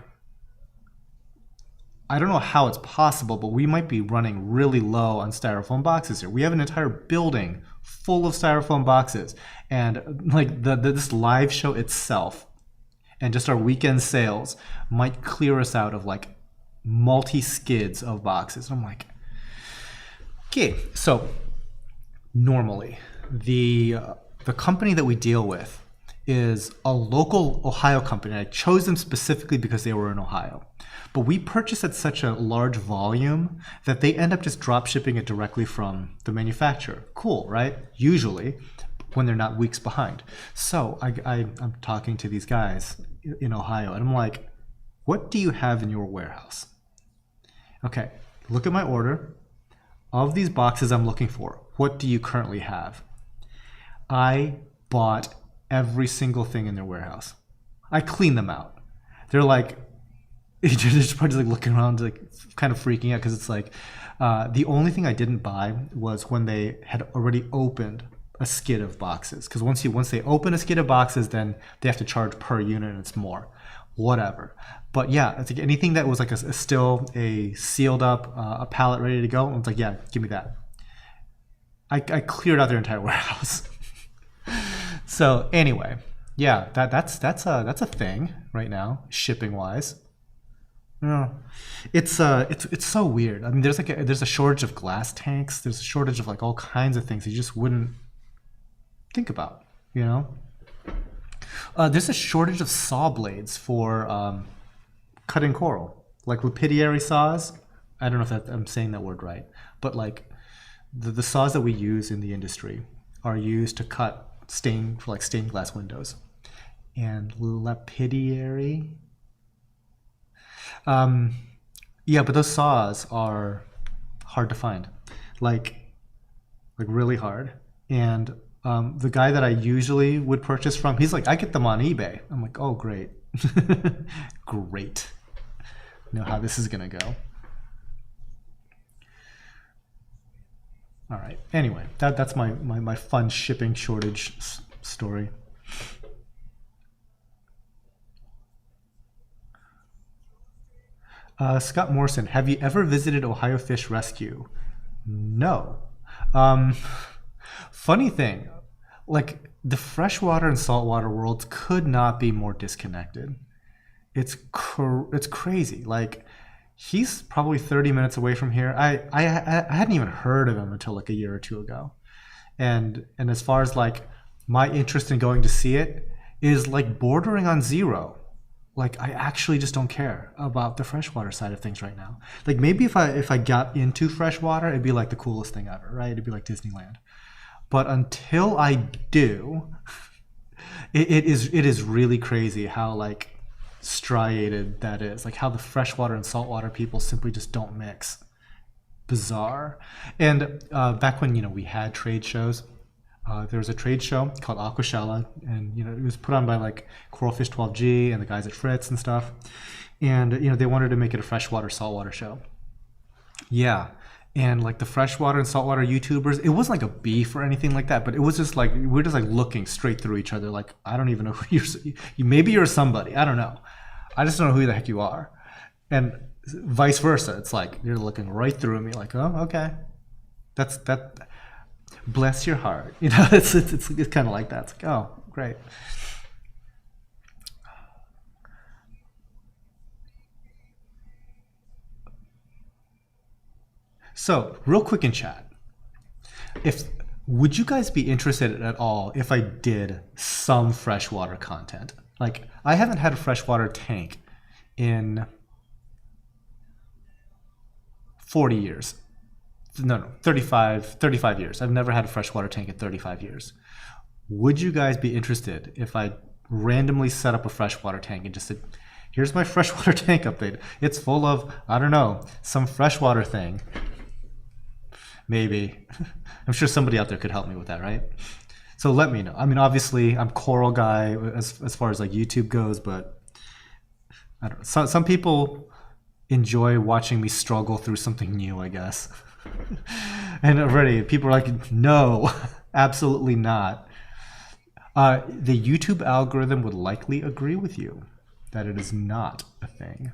I don't know how it's possible, but we might be running really low on styrofoam boxes here. We have an entire building full of styrofoam boxes, and like this live show itself and just our weekend sales might clear us out of like multi-skids of boxes. And I'm like, okay, so normally the company that we deal with is a local Ohio company. I chose them specifically because they were in Ohio. But we purchase at such a large volume that they end up just drop shipping it directly from the manufacturer. Cool, right? Usually, when they're not weeks behind. So I'm talking to these guys in Ohio, and I'm like, what do you have in your warehouse? Okay, look at my order. Of these boxes I'm looking for, what do you currently have? I bought every single thing in their warehouse. I cleaned them out. They're like, they're just probably like looking around, like kind of freaking out, because it's like the only thing I didn't buy was when they had already opened a skid of boxes. Because once they open a skid of boxes, then they have to charge per unit, and it's more. Whatever. But yeah, it's like anything that was like still a sealed up a pallet ready to go. It's like, yeah, give me that. I cleared out their entire warehouse. So anyway, yeah, that's a thing right now, shipping wise. Yeah, it's so weird. I mean, there's a shortage of glass tanks. There's a shortage of like all kinds of things you just wouldn't think about, you know. There's a shortage of saw blades for cutting coral, like lapidary saws. I don't know if I'm saying that word right, but like the saws that we use in the industry are used to cut stained glass windows. And lapidary, yeah, but those saws are hard to find, like really hard. And the guy that I usually would purchase from, he's like, I get them on eBay. I'm like, oh, great. Great. Know how this is gonna go. All right. Anyway, that's my fun shipping shortage story. Scott Morrison, have you ever visited Ohio Fish Rescue? No. Um, Funny thing, like the freshwater and saltwater worlds could not be more disconnected. It's crazy. Like he's probably 30 minutes away from here. I hadn't even heard of him until like a year or two ago. And as far as like my interest in going to see it is like bordering on zero. Like I actually just don't care about the freshwater side of things right now. Like maybe if I got into freshwater, it'd be like the coolest thing ever, right? It'd be like Disneyland. But until I do, it is really crazy how like striated that is. Like how the freshwater and saltwater people simply just don't mix. Bizarre. And back when we had trade shows, there was a trade show called Aquashella, and it was put on by like Coralfish 12G and the guys at Fritz and stuff. And they wanted to make it a freshwater saltwater show. Yeah. And like the freshwater and saltwater YouTubers, it wasn't like a beef or anything like that, but it was just like we're just like looking straight through each other. Like I don't even know who maybe you're somebody. I don't know. I just don't know who the heck you are. And vice versa. It's like you're looking right through me, like, oh, okay, that. Bless your heart. It's kind of like that. It's like, oh, great. So, real quick in chat, would you guys be interested at all if I did some freshwater content? Like, I haven't had a freshwater tank in 40 years. No, 35 years. I've never had a freshwater tank in 35 years. Would you guys be interested if I randomly set up a freshwater tank and just said, here's my freshwater tank update. It's full of, I don't know, some freshwater thing. Maybe. I'm sure somebody out there could help me with that, right? So let me know. I mean, obviously, I'm coral guy as far as like YouTube goes, but I don't know. Some people enjoy watching me struggle through something new, I guess. And already people are like, no, absolutely not. The YouTube algorithm would likely agree with you that it is not a thing.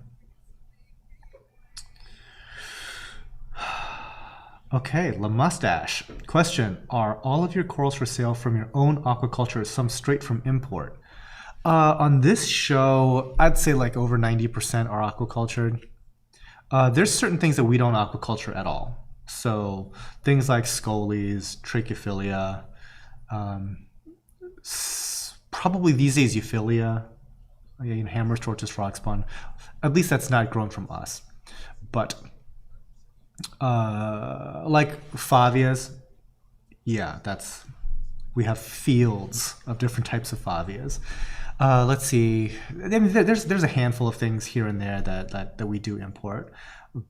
Okay, La Mustache. Question, are all of your corals for sale from your own aquaculture, some straight from import? On this show, I'd say like over 90% are aquacultured. There's certain things that we don't aquaculture at all. So things like scolies, tracheophilia, probably these days euphilia, hammers, tortoise, frog spawn. At least that's not grown from us. But like favias, yeah, we have fields of different types of favias. Let's see. I mean, there's a handful of things here and there that we do import,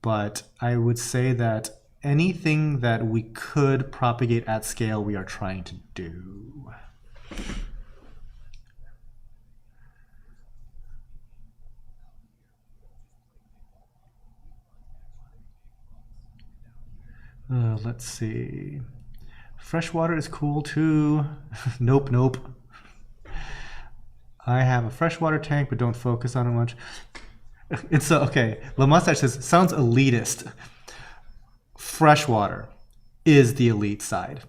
but I would say that anything that we could propagate at scale, we are trying to do. Let's see. Freshwater is cool too. Nope. I have a freshwater tank, but don't focus on it much. It's okay. La Mustache says, sounds elitist. Freshwater is the elite side.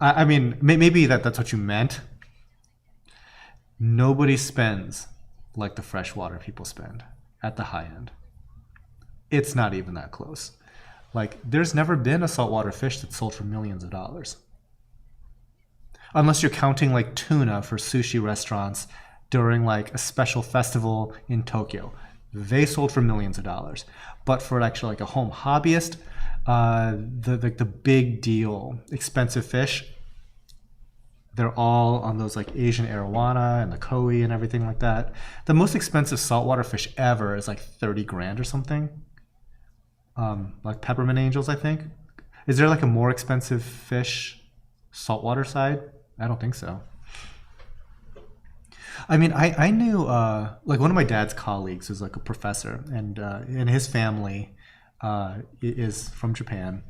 I mean, maybe that's what you meant. Nobody spends like the freshwater people spend at the high end. It's not even that close. Like, there's never been a saltwater fish that sold for millions of dollars. Unless you're counting like tuna for sushi restaurants during like a special festival in Tokyo. They sold for millions of dollars. But for actually like a home hobbyist, the big deal, expensive fish, they're all on those like Asian arowana and the koi and everything like that. The most expensive saltwater fish ever is like 30 grand or something. Like peppermint angels, I think. Is there like a more expensive fish saltwater side? I don't think so. I mean, I knew like one of my dad's colleagues is like a professor, and his family is from Japan,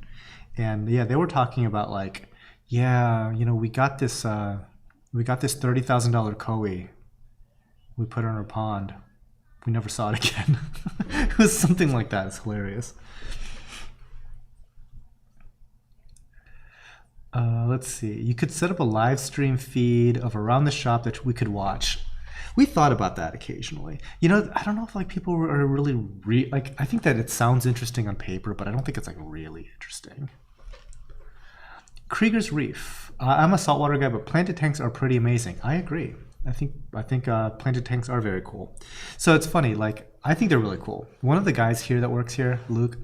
and yeah, they were talking about like, yeah, you know, we got this $30,000 koi, we put it in our pond, we never saw it again. It was something like that. It's hilarious. Let's see. You could set up a live stream feed of around the shop that we could watch. We thought about that occasionally. You know, I don't know if like people are really like. I think that it sounds interesting on paper, but I don't think it's like really interesting. Krieger's Reef. I'm a saltwater guy, but planted tanks are pretty amazing. I agree. I think planted tanks are very cool. So it's funny. Like I think they're really cool. One of the guys here that works here, Luke.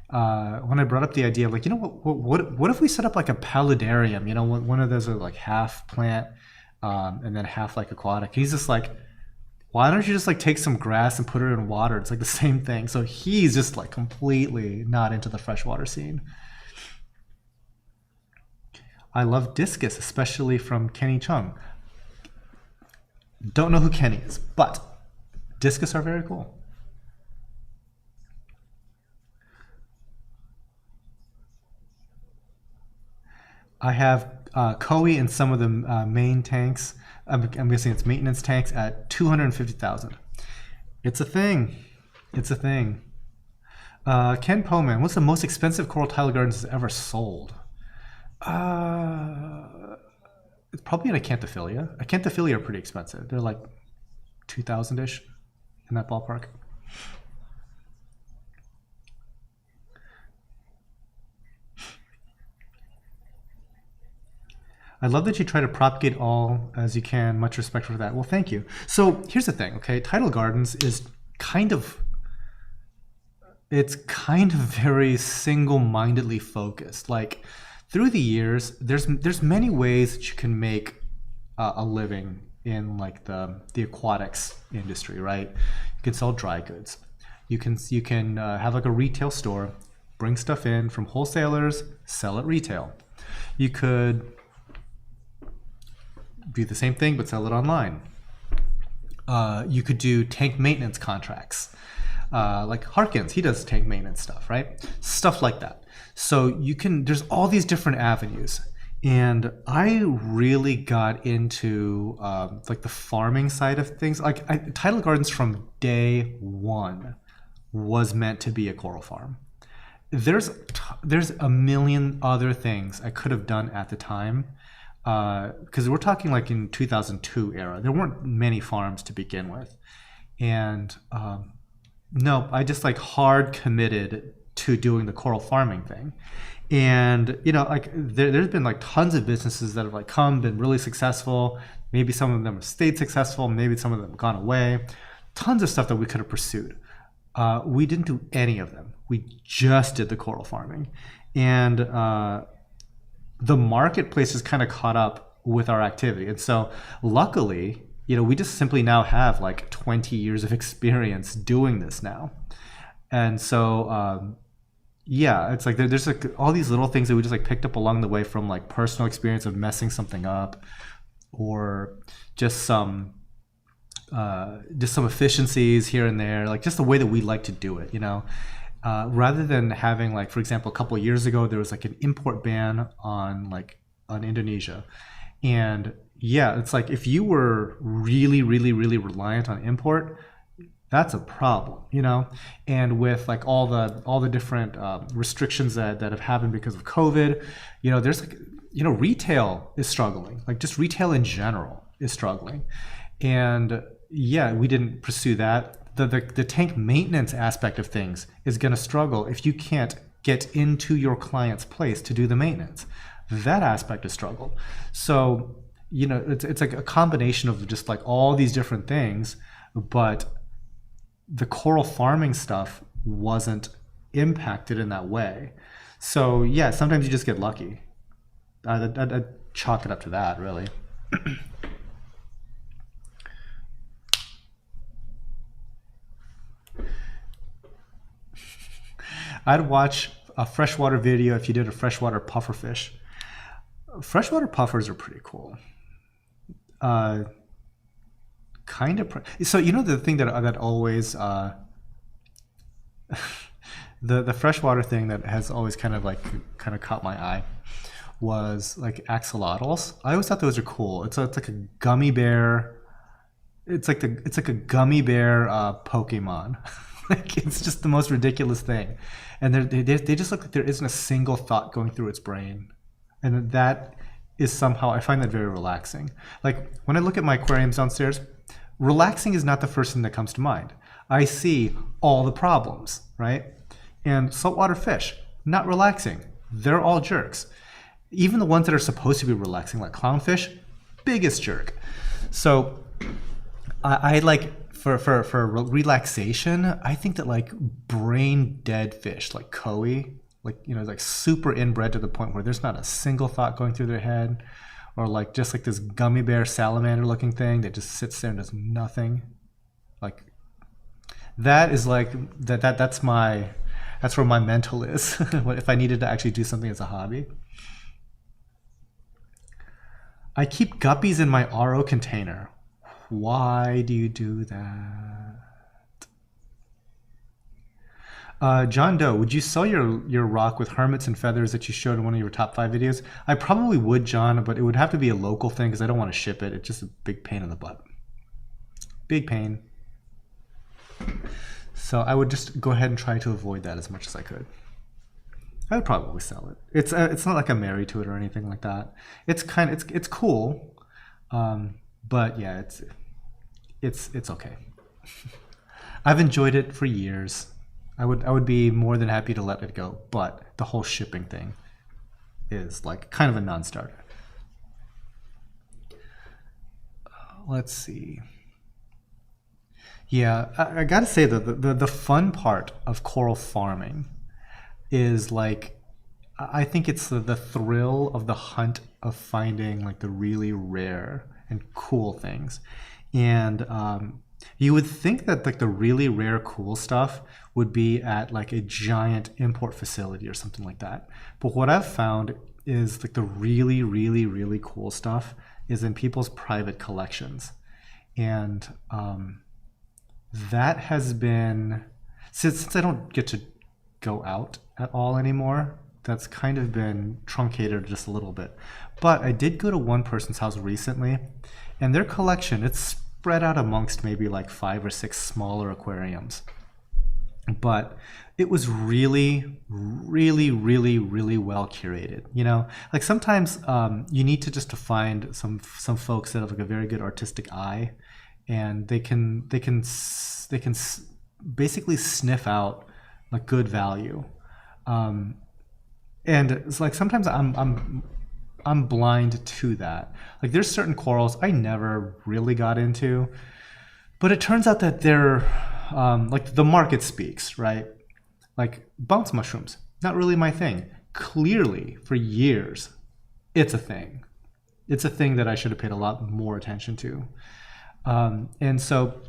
When I brought up the idea of like, you know, what if we set up like a paludarium? You know, one of those are like half plant and then half like aquatic. He's just like, why don't you just like take some grass and put it in water? It's like the same thing. So he's just like completely not into the freshwater scene. I love discus, especially from Kenny Chung. Don't know who Kenny is, but discus are very cool. I have koi in some of the main tanks. I'm guessing it's maintenance tanks at 250,000. It's a thing. It's a thing. Ken Poman, what's the most expensive coral tile gardens ever sold? It's probably an acanthophyllia. Acanthophyllia are pretty expensive. They're like 2,000-ish in that ballpark. I love that you try to propagate all as you can. Much respect for that. Well, thank you. So here's the thing, okay? Tidal Gardens is it's kind of very single-mindedly focused. Like through the years, there's many ways that you can make a living in like the aquatics industry, right? You can sell dry goods. You can have like a retail store, bring stuff in from wholesalers, sell it retail. You could do the same thing but sell it online. You could do tank maintenance contracts. Like Harkins, he does tank maintenance stuff, right? Stuff like that. So there's all these different avenues. And I really got into like the farming side of things. Like Tidal Gardens from day one was meant to be a coral farm. There's a million other things I could have done at the time. Because we're talking like in 2002 era, there weren't many farms to begin with, and no, I just like hard committed to doing the coral farming thing, and you know, like there's been like tons of businesses that have like been really successful. Maybe some of them have stayed successful, maybe some of them have gone away. Tons of stuff that we could have pursued. We didn't do any of them. We just did the coral farming, and the marketplace is kind of caught up with our activity. And so luckily, you know, we just simply now have like 20 years of experience doing this now. And so, yeah, it's like there's like all these little things that we just like picked up along the way from like personal experience of messing something up, or just some efficiencies here and there, like just the way that we like to do it, you know. Rather than having like, for example, a couple of years ago, there was like an import ban on Indonesia. And yeah, it's like if you were really, really, really reliant on import, that's a problem, you know? And with like all the different restrictions that have happened because of COVID, you know, there's like, you know, retail is struggling. Like just retail in general is struggling. And yeah, we didn't pursue that. The tank maintenance aspect of things is going to struggle if you can't get into your client's place to do the maintenance. That aspect is struggled. So, you know, it's like a combination of just like all these different things, but the coral farming stuff wasn't impacted in that way. So yeah, sometimes you just get lucky. I'd chalk it up to that, really. I'd watch a freshwater video if you did a freshwater pufferfish. Freshwater puffers are pretty cool. Kind of. So you know the thing that always the freshwater thing that has always kind of caught my eye was like axolotls. I always thought those are cool. It's like a gummy bear. It's like a gummy bear Pokemon. Like it's just the most ridiculous thing, and they just look like there isn't a single thought going through its brain, and that is somehow I find that very relaxing. Like when I look at my aquariums downstairs, relaxing is not the first thing that comes to mind. I see all the problems, right? And saltwater fish, not relaxing. They're all jerks. Even the ones that are supposed to be relaxing, like clownfish, biggest jerk. So I like for relaxation, I think that like brain dead fish, like koi, like like super inbred to the point where there's not a single thought going through their head, or like just like this gummy bear salamander looking thing that just sits there and does nothing. Like that is like that's where my mental is. If I needed to actually do something as a hobby. I keep guppies in my RO container. Why do you do that? John Doe, would you sell your rock with hermits and feathers that you showed in one of your top 5 videos? I probably would, John, but it would have to be a local thing because I don't want to ship it. It's just a big pain in the butt. Big pain. So I would just go ahead and try to avoid that as much as I could. I would probably sell it. It's not like I'm married to it or anything like that. It's cool, but yeah, it's okay. I've enjoyed it for years. I would be more than happy to let it go, but the whole shipping thing is like kind of a non-starter. Let's see. Yeah, I gotta say that the fun part of coral farming is like, I think it's the thrill of the hunt of finding like the really rare and cool things. And you would think that like the really rare cool stuff would be at like a giant import facility or something like that. But what I've found is like the really, really, really cool stuff is in people's private collections. And that has been, since I don't get to go out at all anymore, that's kind of been truncated just a little bit. But I did go to one person's house recently, and their collection, it's spread out amongst maybe like 5 or 6 smaller aquariums. But it was really, really, really, really well curated. Like sometimes you need to just to find some folks that have like a very good artistic eye, and they can basically sniff out like good value. And it's like sometimes I'm blind to that. Like there's certain corals I never really got into, but it turns out that they're like the market speaks, right? Like bounce mushrooms, not really my thing. Clearly, for years, it's a thing. It's a thing that I should have paid a lot more attention to. And so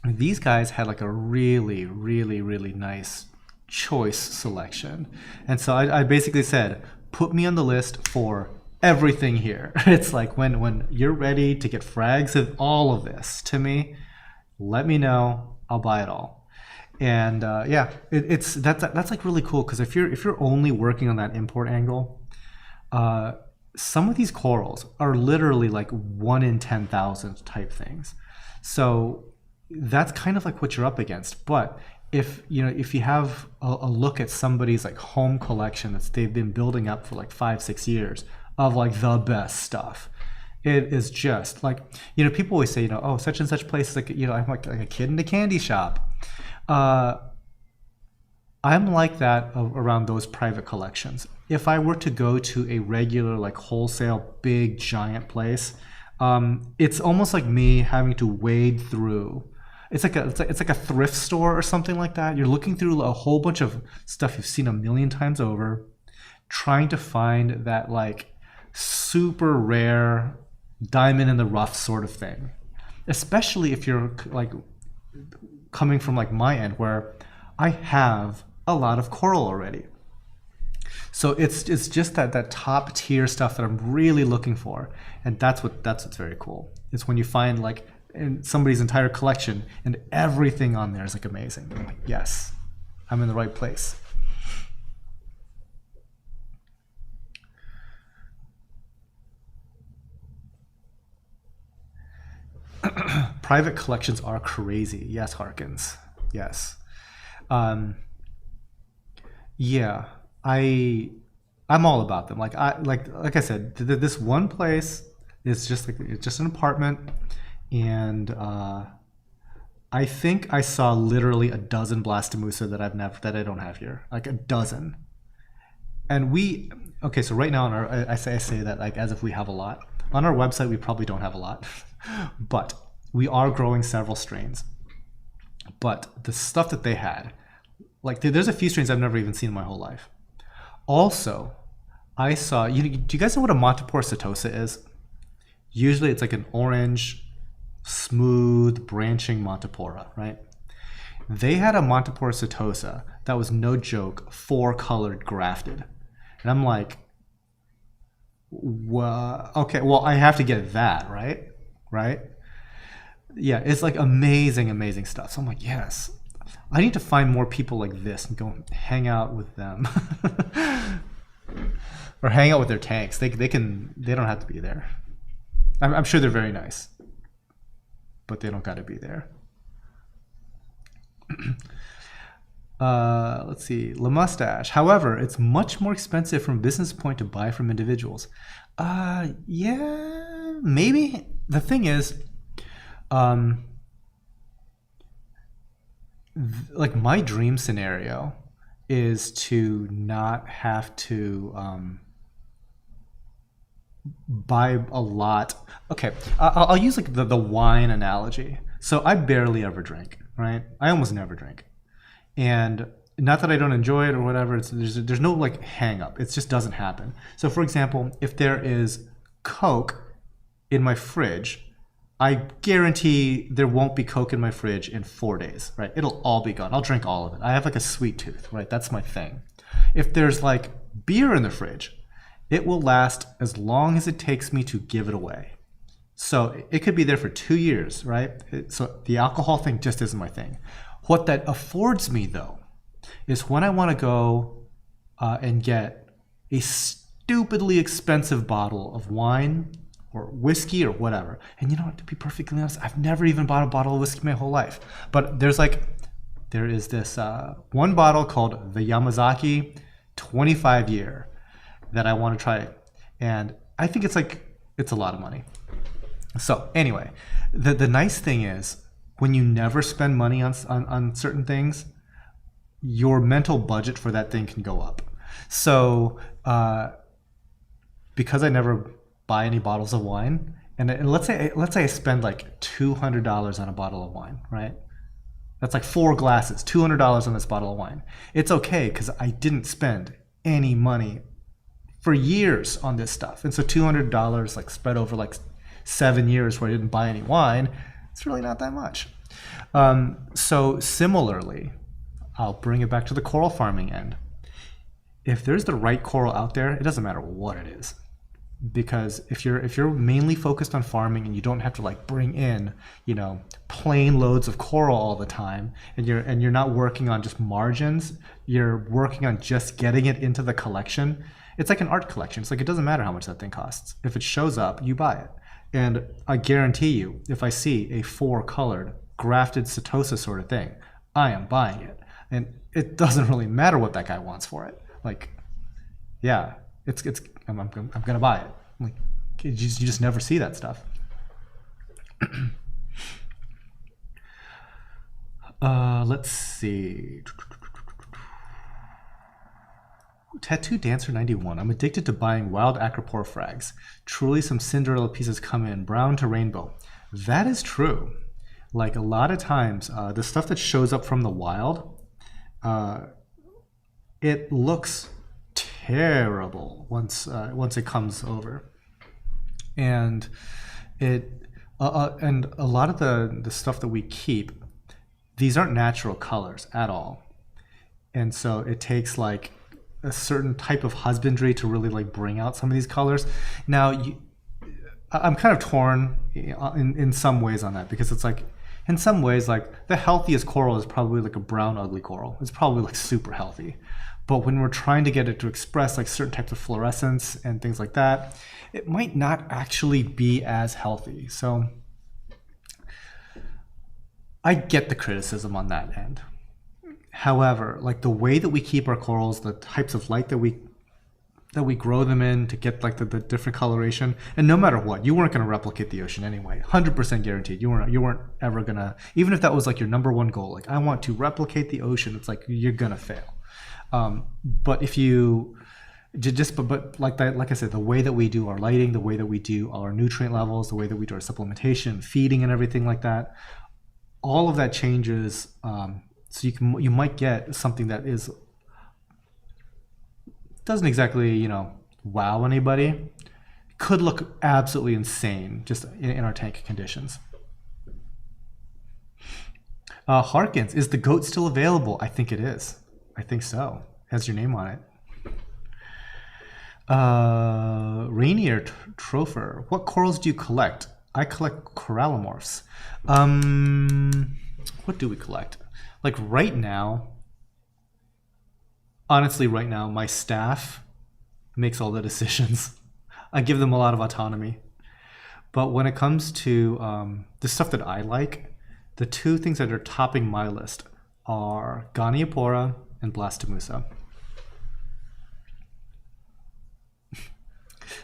these guys had like a really, really, really nice choice selection. And so I basically said, put me on the list for everything here. It's like when you're ready to get frags of all of this to me, let me know, I'll buy it all. And yeah, that's like really cool, because if you're only working on that import angle, some of these corals are literally like 1 in 10,000 type things. So that's kind of like what you're up against. But if you have a look at somebody's like home collection that they've been building up for like 5-6 years of like the best stuff, it is just like, people always say, oh, such and such place is like, I'm like a kid in a candy shop. I'm like that around those private collections. If I were to go to a regular like wholesale big giant place, it's almost like me having to wade through it's like a thrift store or something like that. You're looking through a whole bunch of stuff you've seen a million times over, trying to find that like super rare diamond in the rough sort of thing. Especially if you're like coming from like my end where I have a lot of coral already. So it's just that top tier stuff that I'm really looking for, and that's what's very cool. It's when you find like in somebody's entire collection and everything on there is like amazing. I'm like, yes, I'm in the right place. Private collections are crazy. Yes, Harkins. Yes. Yeah, I'm all about them. Like I said, this one place is just like it's just an apartment, and I think I saw literally a dozen blastomusa that I don't have here, like a dozen. And okay, so right now on our I say that like as if we have a lot. On our website we probably don't have a lot, but we are growing several strains. But the stuff that they had, like there's a few strains I've never even seen in my whole life. Also, I saw, do you guys know what a Montipore setosa is? Usually it's like an orange, smooth, branching Montipora, right? They had a Montipore setosa that was, no joke, 4-colored grafted. And I'm like, well, okay, well, I have to get that, right? Right? Yeah, it's like amazing, amazing stuff. So I'm like, yes, I need to find more people like this and go hang out with them. Or hang out with their tanks. They don't have to be there. I'm sure they're very nice, but they don't got to be there. Let's see, La Mustache. However, it's much more expensive from a business point to buy from individuals. Yeah, maybe. The thing is, like my dream scenario is to not have to buy a lot. Okay, I'll use like the wine analogy. So I barely ever drink, right? I almost never drink. And not that I don't enjoy it or whatever, there's no like hang up. It just doesn't happen. So for example, if there is Coke in my fridge, I guarantee there won't be Coke in my fridge in 4 days, right? It'll all be gone. I'll drink all of it. I have like a sweet tooth, right? That's my thing. If there's like beer in the fridge, it will last as long as it takes me to give it away. So it could be there for 2 years, right? So the alcohol thing just isn't my thing. What that affords me though, is when I want to go and get a stupidly expensive bottle of wine or whiskey or whatever. And you know what, to be perfectly honest, I've never even bought a bottle of whiskey my whole life. But there is this one bottle called the Yamazaki 25 year that I want to try. And I think it's a lot of money. So anyway, the nice thing is when you never spend money on certain things, your mental budget for that thing can go up. So because I never buy any bottles of wine, and let's say I spend like $200 on a bottle of wine, right? That's like 4 glasses, $200 on this bottle of wine. It's okay because I didn't spend any money for years on this stuff, and so $200 like spread over like 7 years where I didn't buy any wine, it's really not that much. So similarly, I'll bring it back to the coral farming end. If there's the right coral out there, it doesn't matter what it is. Because if you're mainly focused on farming and you don't have to like bring in, plane loads of coral all the time, and you're not working on just margins, you're working on just getting it into the collection. It's like an art collection. It's like it doesn't matter how much that thing costs. If it shows up, you buy it. And I guarantee you, if I see a 4-colored grafted setosa sort of thing, I am buying it. And it doesn't really matter what that guy wants for it. Like, yeah, I'm gonna buy it. Like, you just never see that stuff. Let's see. Tattoo Dancer 91. I'm addicted to buying wild acropore frags. Truly some Cinderella pieces come in, brown to rainbow. That is true. Like a lot of times, the stuff that shows up from the wild, uh, it looks terrible once it comes over, and and a lot of the stuff that we keep, these aren't natural colors at all, and so it takes like a certain type of husbandry to really like bring out some of these colors. Now, I'm kind of torn in some ways on that, because it's like, in some ways, like the healthiest coral is probably like a brown ugly coral. It's probably like super healthy. But when we're trying to get it to express like certain types of fluorescence and things like that, it might not actually be as healthy. So I get the criticism on that end. However, like the way that we keep our corals, the types of light that we grow them in to get like the different coloration, and no matter what, you weren't going to replicate the ocean anyway. 100% guaranteed. You weren't ever gonna, even if that was like your number one goal, like I want to replicate the ocean, it's like you're gonna fail. But if you but like that, like I said, the way that we do our lighting, the way that we do our nutrient levels, the way that we do our supplementation, feeding, and everything like that, all of that changes. So you might get something that doesn't exactly wow anybody. Could look absolutely insane just in our tank conditions. Harkins, is the goat still available? I think it is. I think so. Has your name on it. Rainier Trofer, what corals do you collect? I collect corallomorphs. What do we collect? Like right now, honestly, right now, my staff makes all the decisions. I give them a lot of autonomy. But when it comes to the stuff that I like, the two things that are topping my list are Goniopora and Blastomussa.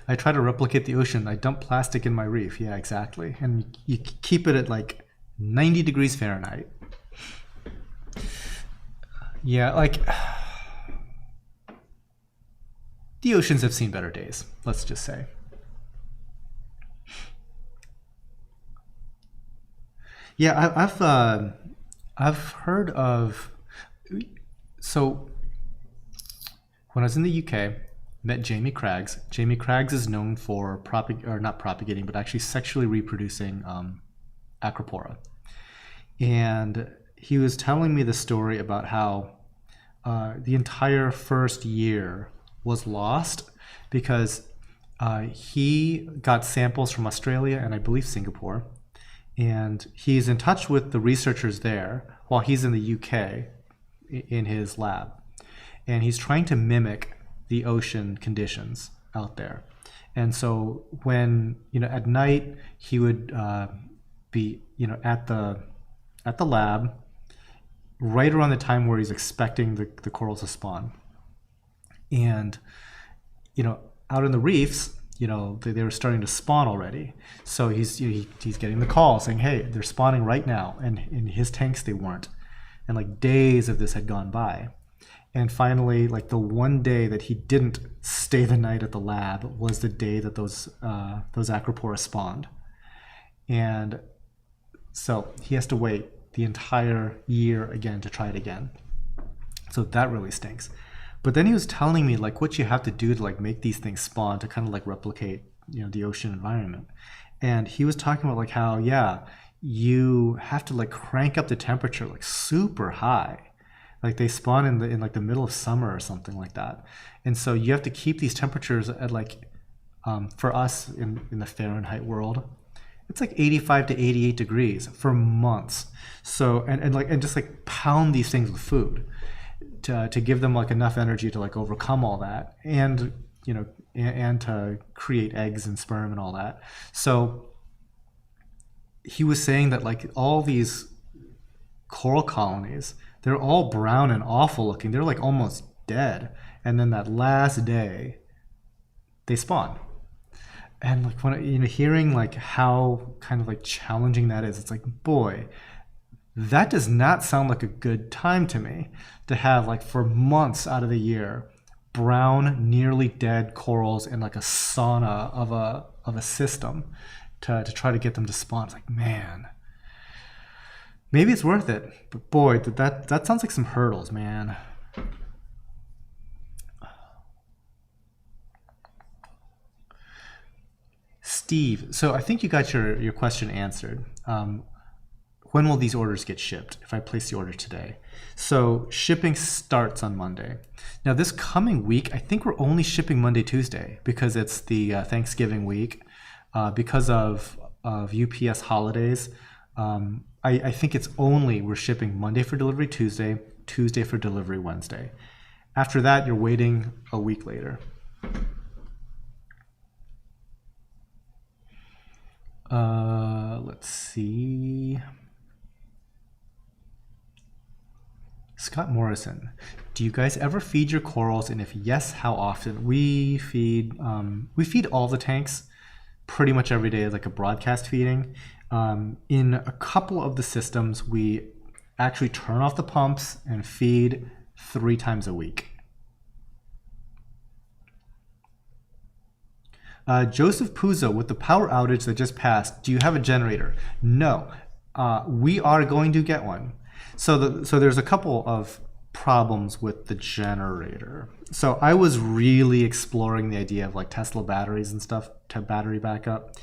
I try to replicate the ocean. I dump plastic in my reef. Yeah, exactly. And you keep it at like 90 degrees Fahrenheit. Yeah, like the oceans have seen better days, let's just say. Yeah, I've heard of, so when I was in the UK, met Jamie Craggs. Jamie Craggs is known for not propagating, but actually sexually reproducing Acropora. And he was telling me the story about how the entire first year was lost because he got samples from Australia and I believe Singapore, and he's in touch with the researchers there while he's in the UK in his lab, and he's trying to mimic the ocean conditions out there. And so when at night he would be at the lab right around the time where he's expecting the corals to spawn. And, out in the reefs, they were starting to spawn already. So he's getting the call saying, hey, they're spawning right now. And in his tanks, they weren't. And like days of this had gone by. And finally, like the one day that he didn't stay the night at the lab was the day that those Acropora spawned. And so he has to wait the entire year again to try it again. So that really stinks. But then he was telling me like what you have to do to like make these things spawn to kind of like replicate the ocean environment. And he was talking about like how you have to like crank up the temperature like super high. Like they spawn in like the middle of summer or something like that. And so you have to keep these temperatures at like for us in the Fahrenheit world, it's like 85 to 88 degrees for months. So and just like pound these things with food to give them like enough energy to like overcome all that, and and to create eggs and sperm and all that. So he was saying that like all these coral colonies, they're all brown and awful looking. They're like almost dead. And then that last day, they spawn. And like when hearing like how kind of like challenging that is, it's like, boy, that does not sound like a good time to me to have like for months out of the year brown, nearly dead corals in like a sauna of a system to try to get them to spawn. It's like, man, Maybe it's worth it, but boy, that sounds like some hurdles, man. Steve, so I think you got your question answered. When will these orders get shipped if I place the order today? So shipping starts on Monday. Now this coming week, I think we're only shipping Monday, Tuesday because it's the Thanksgiving week. Because of UPS holidays, I think it's only we're shipping Monday for delivery Tuesday, Tuesday for delivery Wednesday. After that, you're waiting a week later. Let's see. Scott Morrison, do you guys ever feed your corals? And if yes, how often? We feed all the tanks pretty much every day, like a broadcast feeding. In a couple of the systems, we actually turn off the pumps and feed 3 times a week. Joseph Puzo, with the power outage that just passed, do you have a generator? No, we are going to get one. So there's a couple of problems with the generator. So I was really exploring the idea of like Tesla batteries and stuff to battery backup,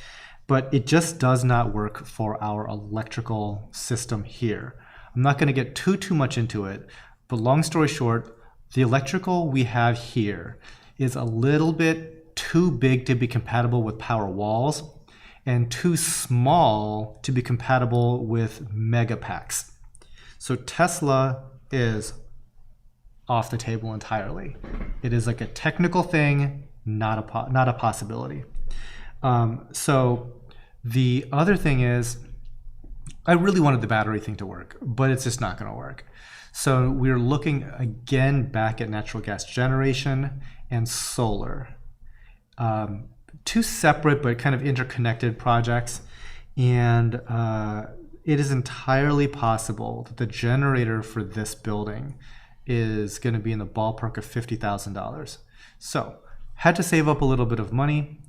but it just does not work for our electrical system here. I'm not going to get too much into it, but long story short, the electrical we have here is a little bit too big to be compatible with power walls and too small to be compatible with mega packs. So Tesla is off the table entirely. It is like a technical thing, not a possibility. So the other thing is, I really wanted the battery thing to work, but it's just not going to work. So we're looking again back at natural gas generation and solar. 2 separate but kind of interconnected projects, and it is entirely possible that the generator for this building is going to be in the ballpark of $50,000. So had to save up a little bit of money,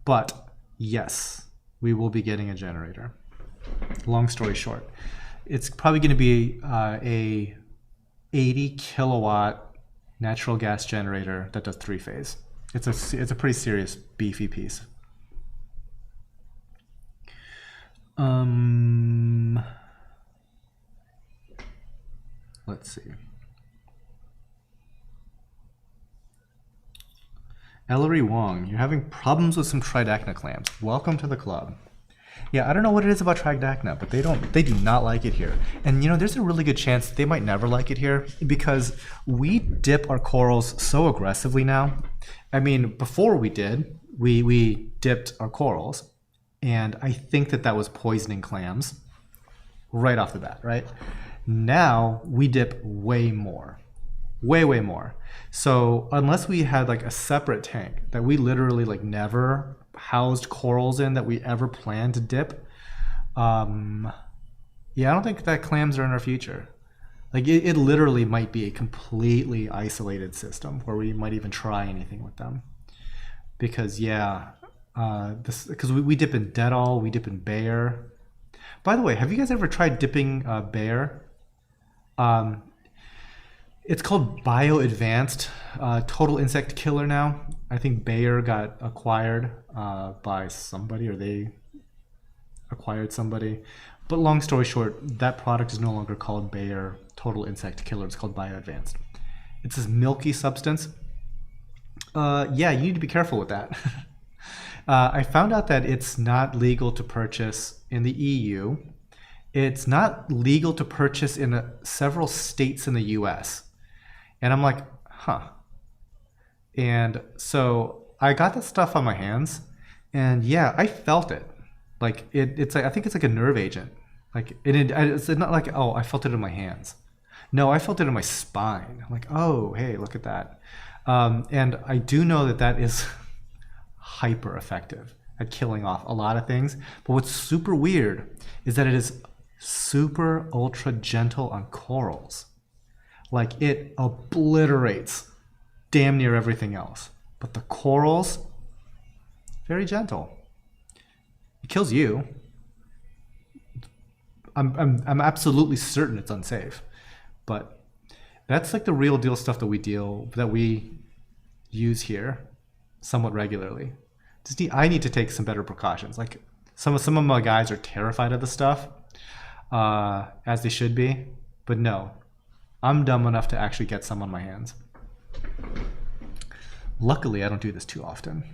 but yes, we will be getting a generator. Long story short, it's probably going to be a 80 kilowatt natural gas generator that does 3-phase. It's a pretty serious beefy piece. Let's see. Ellery Wong, you're having problems with some tridacna clams. Welcome to the club. Yeah, I don't know what it is about tridacna, but they do not like it here. And you know, there's a really good chance they might never like it here because we dip our corals so aggressively now. I mean, before we dipped our corals, and I think that was poisoning clams right off the bat, right? Now we dip way more, way more. So unless we had like a separate tank that we literally like never housed corals in that we ever planned to dip, yeah, I don't think that clams are in our future. Like it literally might be a completely isolated system where we might even try anything with them. Because yeah, because we dip in Dedal, we dip in Bayer. By the way, have you guys ever tried dipping Bayer? It's called Bio Advanced Total Insect Killer now. I think Bayer got acquired by somebody, or they acquired somebody. But long story short, that product is no longer called Bayer Total Insect Killer. It's called Bio Advanced. It's this milky substance. Yeah, you need to be careful with that. I found out that it's not legal to purchase in the EU. It's not legal to purchase in several states in the US. And I'm like, huh. And so I got that stuff on my hands, and yeah, I felt it. Like it's like, I think it's like a nerve agent. Like it's not like, oh, I felt it in my hands. No, I felt it in my spine. I'm like, oh, hey, look at that. And I do know that is hyper effective at killing off a lot of things. But what's super weird is that it is super ultra gentle on corals. Like it obliterates damn near everything else. But the corals, very gentle. It kills you. I'm absolutely certain it's unsafe. But that's like the real deal stuff that we use here somewhat regularly. I need to take some better precautions. Like some of my guys are terrified of the stuff, as they should be. But no, I'm dumb enough to actually get some on my hands. Luckily, I don't do this too often.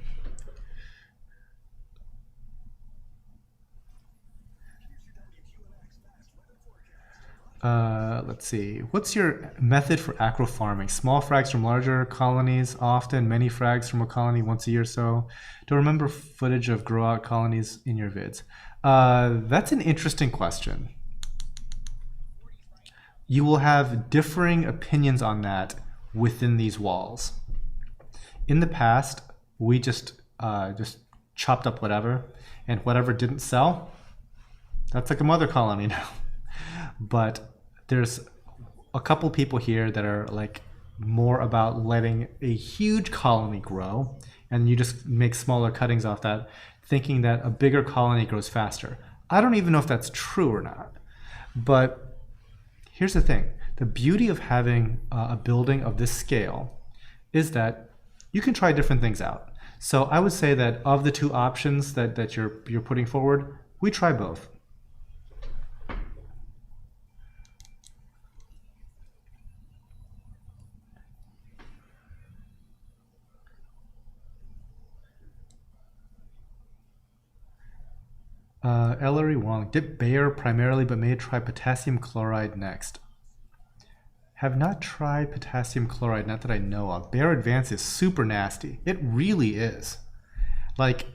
Let's see. What's your method for acro farming? Small frags from larger colonies, often many frags from a colony once a year or so. Don't remember footage of grow out colonies in your vids. That's an interesting question. You will have differing opinions on that within these walls. In the past, we just chopped up whatever, and whatever didn't sell, that's like a mother colony now. But there's a couple people here that are like more about letting a huge colony grow, and you just make smaller cuttings off that, thinking that a bigger colony grows faster. I don't even know if that's true or not. But here's the thing. The beauty of having a building of this scale is that you can try different things out. So I would say that of the two options that you're putting forward, we try both. Ellery Wong, dip Bayer primarily, but may try potassium chloride next. Have not tried potassium chloride, not that I know of. Bayer Advance is super nasty. It really is. Like,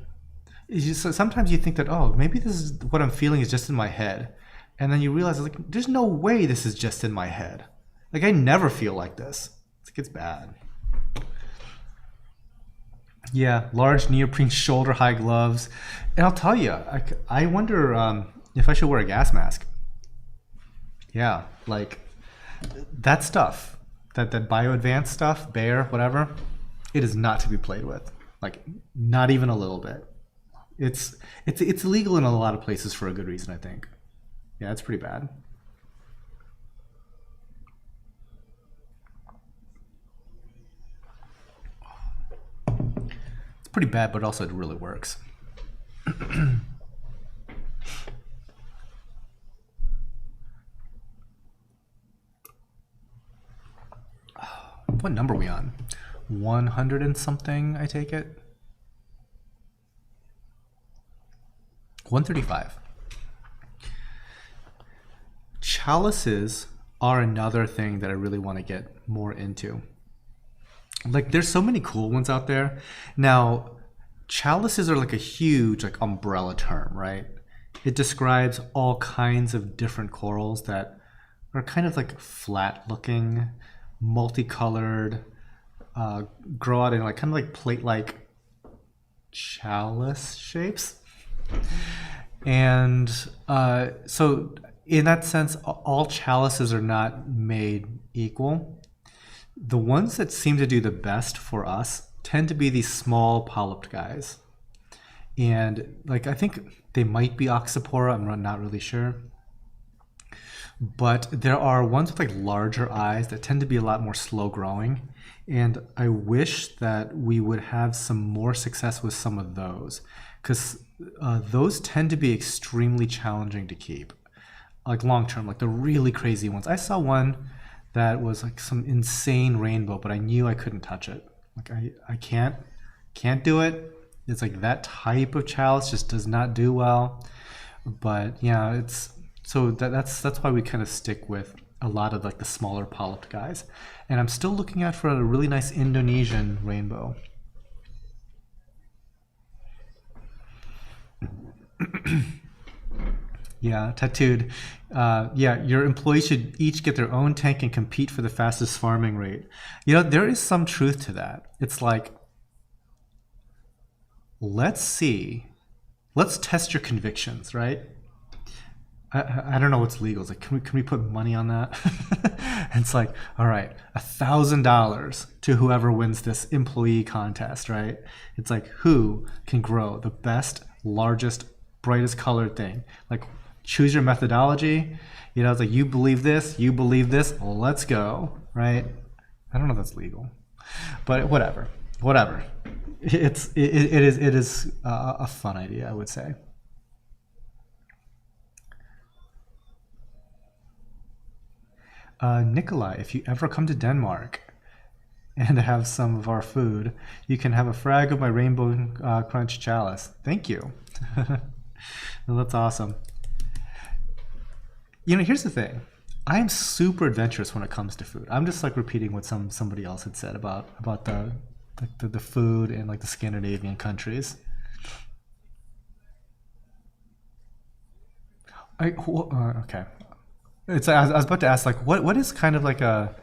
sometimes you think that, oh, maybe this is what I'm feeling is just in my head. And then you realize, like, there's no way this is just in my head. Like, I never feel like this. It's bad. Yeah, large neoprene shoulder-high gloves. And I'll tell you, I wonder if I should wear a gas mask. Yeah, like that stuff, that bio-advanced stuff, Bayer, whatever, it is not to be played with. Like, not even a little bit. It's illegal in a lot of places for a good reason, I think. Yeah, it's pretty bad. Pretty bad, but also it really works. What number are we on? 100 and something, I take it? 135. Chalices are another thing that I really want to get more into. Like, there's so many cool ones out there. Now, chalices are like a huge like umbrella term, right? It describes all kinds of different corals that are kind of like flat looking, multicolored, grow out in like kind of like plate-like chalice shapes. And so in that sense, all chalices are not made equal. The ones that seem to do the best for us tend to be these small polyped guys. And like, I think they might be Oxypora, I'm not really sure. But there are ones with like larger eyes that tend to be a lot more slow growing. And I wish that we would have some more success with some of those, because those tend to be extremely challenging to keep, like long term, like the really crazy ones. I saw one that was like some insane rainbow, but I knew I couldn't touch it. Like I can't do it. It's like that type of chalice just does not do well. But yeah, that's why we kind of stick with a lot of like the smaller polyped guys. And I'm still looking out for a really nice Indonesian rainbow. Yeah, tattooed. Yeah, your employees should each get their own tank and compete for the fastest farming rate. You know, there is some truth to that. It's like, let's test your convictions, right? I don't know what's legal. It's like, can we put money on that? And it's like, all right, $1,000 to whoever wins this employee contest, right? It's like, who can grow the best, largest, brightest colored thing? Like, choose your methodology. You know, it's like, you believe this, well, let's go, right? I don't know if that's legal, but whatever. It is a fun idea, I would say. Nikolai, if you ever come to Denmark and have some of our food, you can have a frag of my Rainbow Crunch chalice. Thank you. Well, that's awesome. You know, here's the thing. I am super adventurous when it comes to food. I'm just like repeating what somebody else had said about the food in like the Scandinavian countries. Okay. I was about to ask, like, what is kind of like a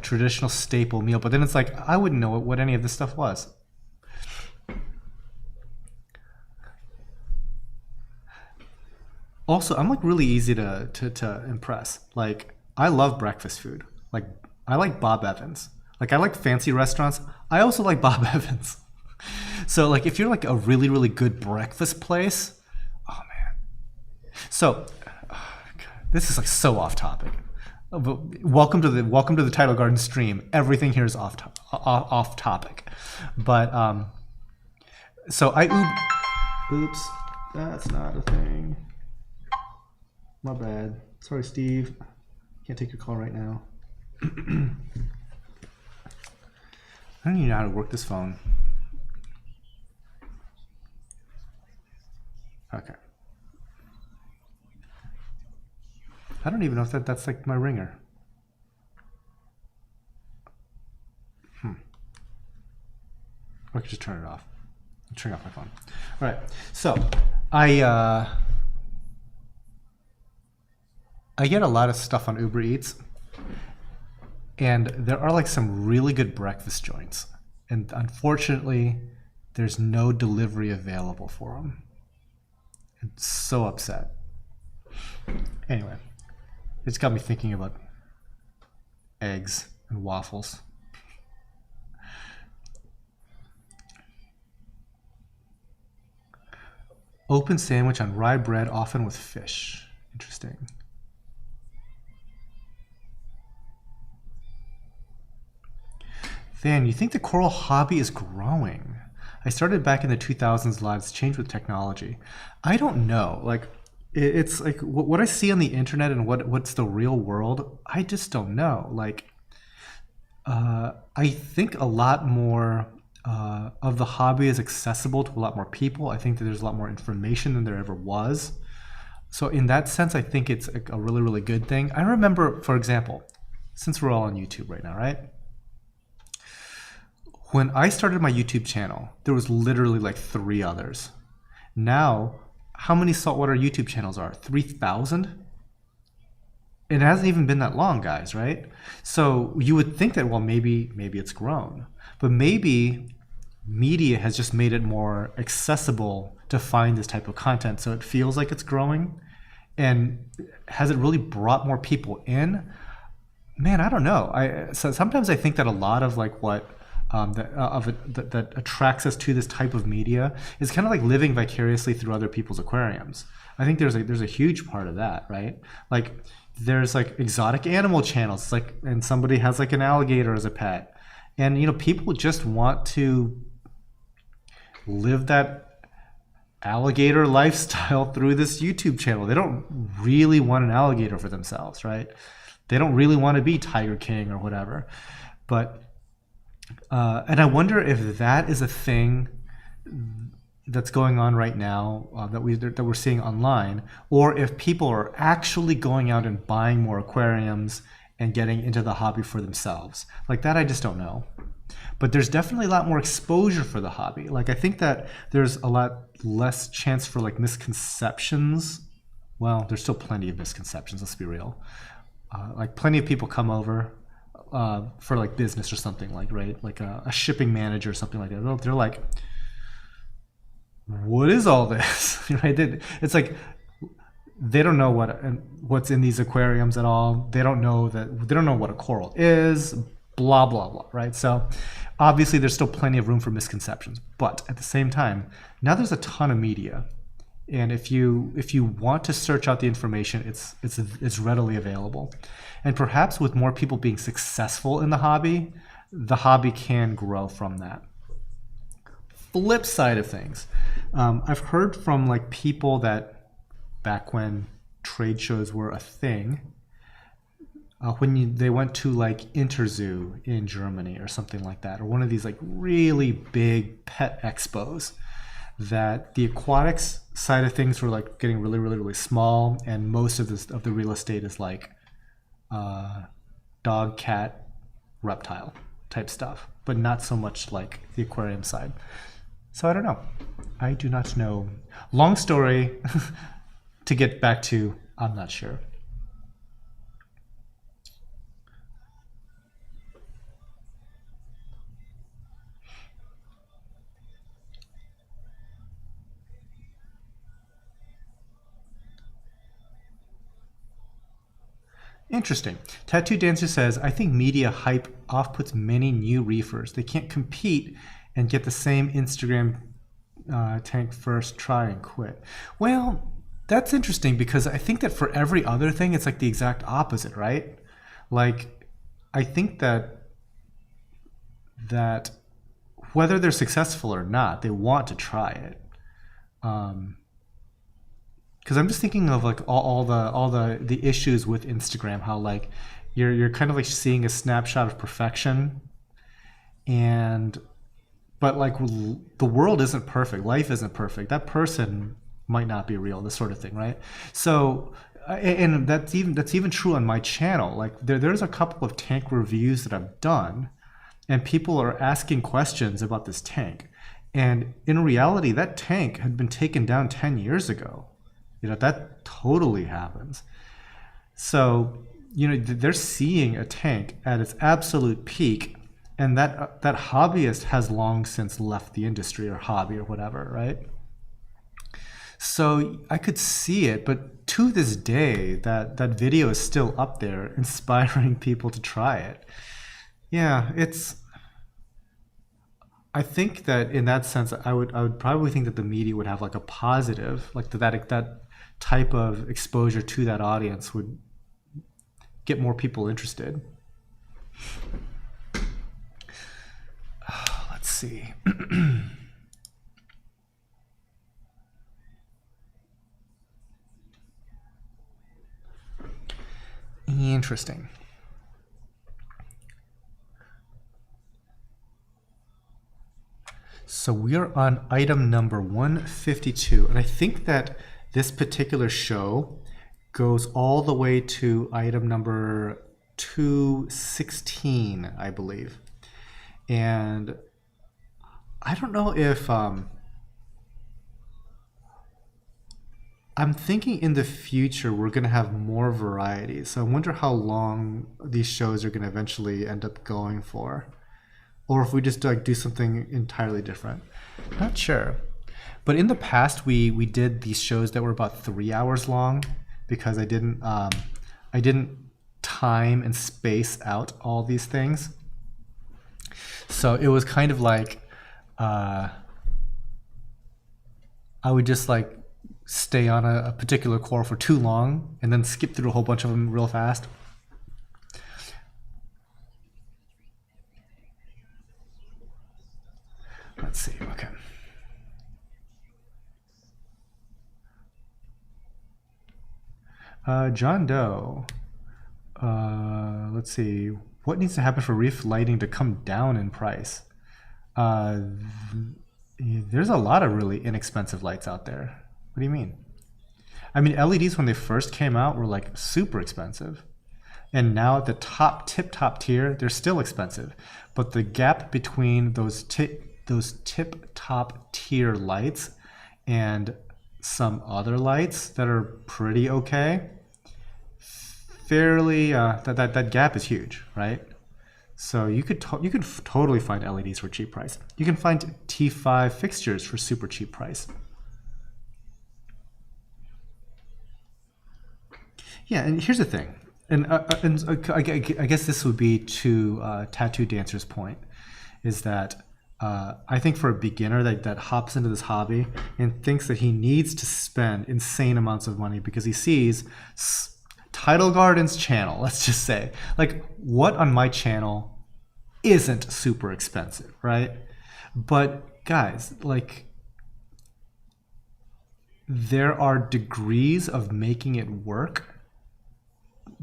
traditional staple meal, but then it's like, I wouldn't know what any of this stuff was. Also, I'm like really easy to impress. Like, I love breakfast food. Like, I like Bob Evans. Like, I like fancy restaurants. I also like Bob Evans. So like, if you're like a really, really good breakfast place, oh man. So this is like so off topic. Welcome to the Tidal Garden stream. Everything here is off topic. But so oops, that's not a thing. My bad. Sorry, Steve. Can't take your call right now. I don't even know how to work this phone. Okay. I don't even know if that's like my ringer. I could just turn it off. I'll turn off my phone. All right. So I get a lot of stuff on Uber Eats, and there are like some really good breakfast joints, and unfortunately there's no delivery available for them. I'm so upset. Anyway, it's got me thinking about eggs and waffles. Open sandwich on rye bread, often with fish. Interesting. Van, you think the coral hobby is growing? I started back in the 2000s. Lives changed with technology. I don't know. Like, it's like what I see on the internet and what's the real world. I just don't know. Like, I think a lot more of the hobby is accessible to a lot more people. I think that there's a lot more information than there ever was. So in that sense, I think it's a really, really good thing. I remember, for example, since we're all on YouTube right now, right? When I started my YouTube channel, there was literally like 3 others. Now, how many saltwater YouTube channels are? 3,000? It hasn't even been that long, guys, right? So you would think that, well, maybe it's grown. But maybe media has just made it more accessible to find this type of content, so it feels like it's growing. And has it really brought more people in? Man, I don't know. So sometimes I think that a lot of like what that attracts us to this type of media is kind of like living vicariously through other people's aquariums. I think there's a huge part of that, right? Like, there's like exotic animal channels. It's like, and somebody has like an alligator as a pet, and you know, people just want to live that alligator lifestyle through this YouTube channel. They don't really want an alligator for themselves, right? They don't really want to be Tiger King or whatever. But and I wonder if that is a thing that's going on right now that we're seeing online, or if people are actually going out and buying more aquariums and getting into the hobby for themselves. Like that, I just don't know. But there's definitely a lot more exposure for the hobby. Like, I think that there's a lot less chance for like misconceptions. Well, there's still plenty of misconceptions, let's be real. Like, plenty of people come over for like business or something, like, right? Like a shipping manager or something like that. They're like, what is all this? Right? It's like, they don't know what's in these aquariums at all. They don't know what a coral is, blah, blah, blah, right? So obviously there's still plenty of room for misconceptions. But at the same time, now there's a ton of media. And if you want to search out the information, it's readily available. And perhaps with more people being successful in the hobby can grow from that. Flip side of things, I've heard from like people that back when trade shows were a thing, when they went to like Interzoo in Germany or something like that, or one of these like really big pet expos, that the aquatics side of things were like getting really, really, really small, and most of the real estate is like dog, cat, reptile type stuff, but not so much like the aquarium side. So I don't know. I do not know. Long story to get back to, I'm not sure. Interesting. Tattoo Dancer says, I think media hype off-puts many new reefers. They can't compete and get the same Instagram tank first try and quit. Well, that's interesting because I think that for every other thing, it's like the exact opposite, right? Like, I think that whether they're successful or not, they want to try it. Because I'm just thinking of like all the issues with Instagram, how like you're kind of like seeing a snapshot of perfection, but like the world isn't perfect, life isn't perfect, that person might not be real, this sort of thing, right? So and that's even true on my channel. Like there's a couple of tank reviews that I've done, and people are asking questions about this tank, and in reality that tank had been taken down 10 years ago. You know, that totally happens. So, you know, they're seeing a tank at its absolute peak, and that hobbyist has long since left the industry or hobby or whatever, right? So I could see it, but to this day, that video is still up there, inspiring people to try it. Yeah, I think that in that sense, I would probably think that the media would have like a positive, like that type of exposure to that audience would get more people interested. Let's see. Interesting. So we are on item number 152, and I think that this particular show goes all the way to item number 216, I believe. And I don't know if I'm thinking in the future we're going to have more variety. So I wonder how long these shows are going to eventually end up going for, or if we just like do something entirely different. Not sure. But in the past, we did these shows that were about 3 hours long because I didn't time and space out all these things. So it was kind of like I would just like stay on a particular coral for too long and then skip through a whole bunch of them real fast. Let's see. Okay. John Doe, let's see, what needs to happen for reef lighting to come down in price? There's a lot of really inexpensive lights out there. What do you mean? I mean, LEDs when they first came out were like super expensive. And now at the tip-top tier, they're still expensive. But the gap between those tip-top tier lights and some other lights that are pretty okay, fairly that gap is huge, right? So you could totally find LEDs for cheap price. You can find T5 fixtures for super cheap price. Yeah, and here's the thing, and I guess this would be to Tattoo Dancer's point, is that I think for a beginner that hops into this hobby and thinks that he needs to spend insane amounts of money because he sees Tidal Garden's channel, let's just say, like, what on my channel isn't super expensive, right? But guys, like, there are degrees of making it work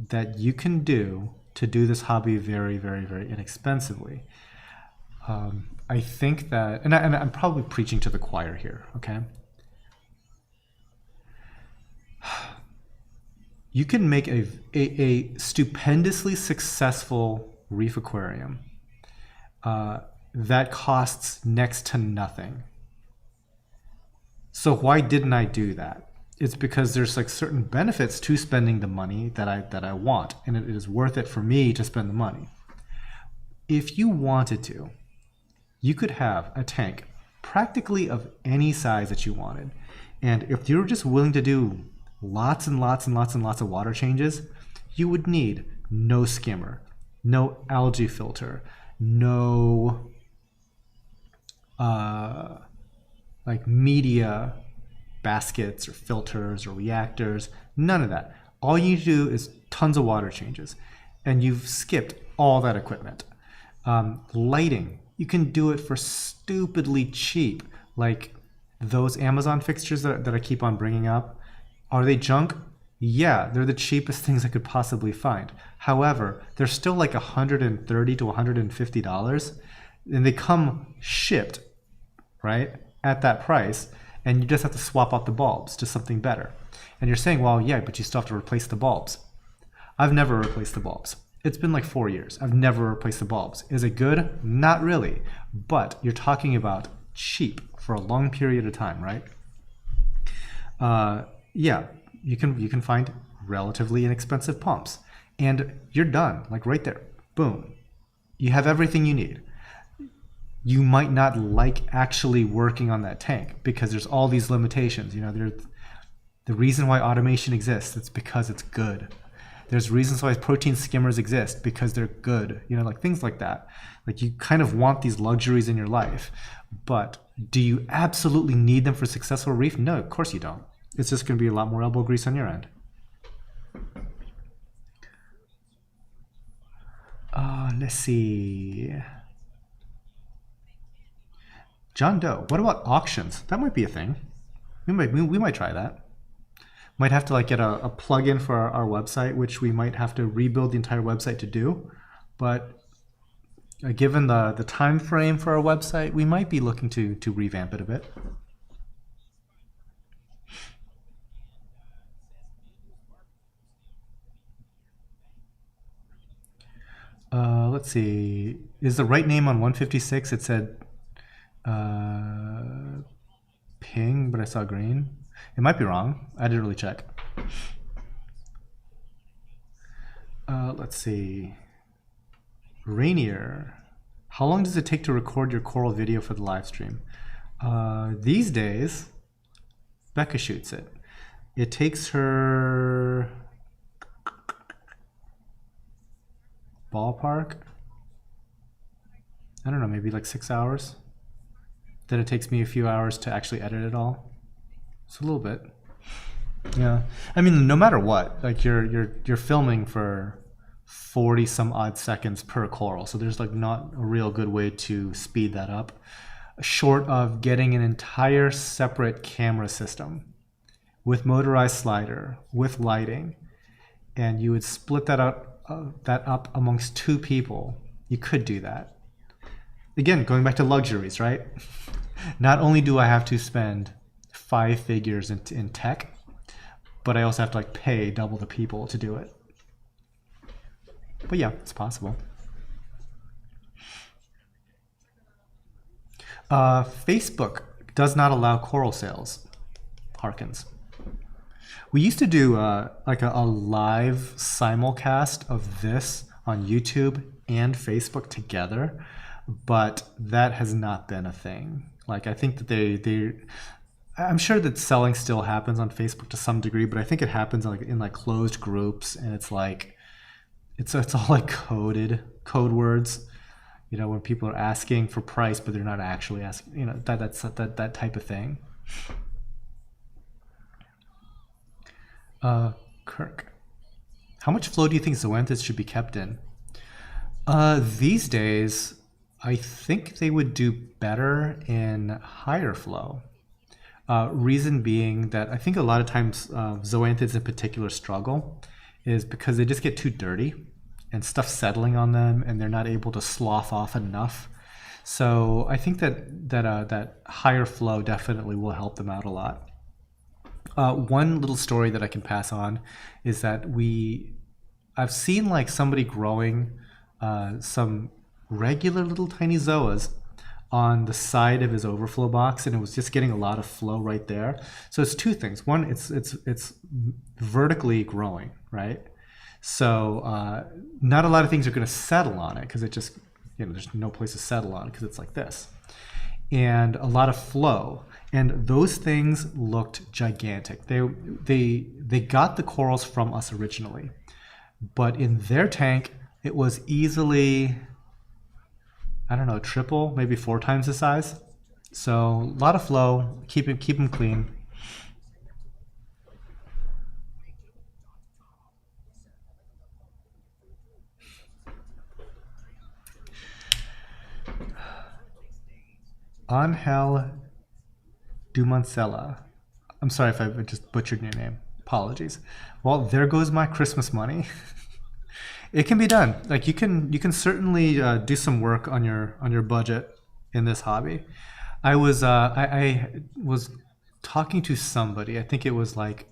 that you can do to do this hobby very, very, very inexpensively. I think that, and I'm probably preaching to the choir here, okay? You can make a stupendously successful reef aquarium that costs next to nothing. So why didn't I do that? It's because there's like certain benefits to spending the money that I want, and it is worth it for me to spend the money. If you wanted to, you could have a tank practically of any size that you wanted. And if you were just willing to do lots and lots and lots and lots of water changes, you would need no skimmer, no algae filter, no like media baskets or filters or reactors, none of that. All you need to do is tons of water changes, and you've skipped all that equipment. Lighting, you can do it for stupidly cheap, like those Amazon fixtures that I keep on bringing up. Are they junk? Yeah, they're the cheapest things I could possibly find. However, they're still like $130 to $150, and they come shipped, right, at that price, and you just have to swap out the bulbs to something better. And you're saying, well, yeah, but you still have to replace the bulbs. I've never replaced the bulbs. It's been like 4 years. I've never replaced the bulbs. Is it good? Not really. But you're talking about cheap for a long period of time, right? Yeah, you can find relatively inexpensive pumps, and you're done, like right there. Boom. You have everything you need. You might not like actually working on that tank because there's all these limitations. You know, the reason why automation exists, it's because it's good. There's reasons why protein skimmers exist, because they're good. You know, like things like that. Like, you kind of want these luxuries in your life, but do you absolutely need them for successful reef? No, of course you don't. It's just going to be a lot more elbow grease on your end. Let's see. John Doe, what about auctions? That might be a thing. We might try that. Might have to like get a plugin for our website, which we might have to rebuild the entire website to do. But given the time frame for our website, we might be looking to revamp it a bit. Let's see. Is the right name on 156? It said ping, but I saw green. It might be wrong. I didn't really check. Let's see. Rainier. How long does it take to record your coral video for the live stream? These days, Becca shoots it. It takes her ballpark, I don't know, maybe like 6 hours. Then it takes me a few hours to actually edit it all. So a little bit. Yeah. I mean, no matter what, like you're filming for 40 some odd seconds per coral. So there's like not a real good way to speed that up, short of getting an entire separate camera system with motorized slider, with lighting, and you would split that up amongst 2 people. You could do that. Again, going back to luxuries, right? Not only do I have to spend 5 figures in tech, but I also have to like pay double the people to do it. But yeah, it's possible. Facebook does not allow coral sales, Harkins. We used to do like a live simulcast of this on YouTube and Facebook together, but that has not been a thing. Like, I think that I'm sure that selling still happens on Facebook to some degree, but I think it happens in like closed groups, and it's like it's all like code words, You know, when people are asking for price, but they're not actually asking, you know, that type of thing. Kirk, how much flow do you think zoanthids should be kept in? These days, I think they would do better in higher flow. Reason being that I think a lot of times zoanthids in particular struggle is because they just get too dirty and stuff settling on them, and they're not able to slough off enough. So I think that higher flow definitely will help them out a lot. One little story that I can pass on is that I've seen like somebody growing some regular little tiny zoas on the side of his overflow box, and it was just getting a lot of flow right there. So it's two things. One, it's vertically growing, right? So not a lot of things are going to settle on it because it just, you know, there's no place to settle on because it's like this. And a lot of flow. And those things looked gigantic. They got the corals from us originally, but in their tank, it was easily, I don't know, triple, maybe 4 times the size. So a lot of flow, keep them clean. Angel Dumancella. I'm sorry if I just butchered your name. Apologies. Well, there goes my Christmas money. It can be done. Like you can certainly do some work on your budget in this hobby. I was talking to somebody. I think it was like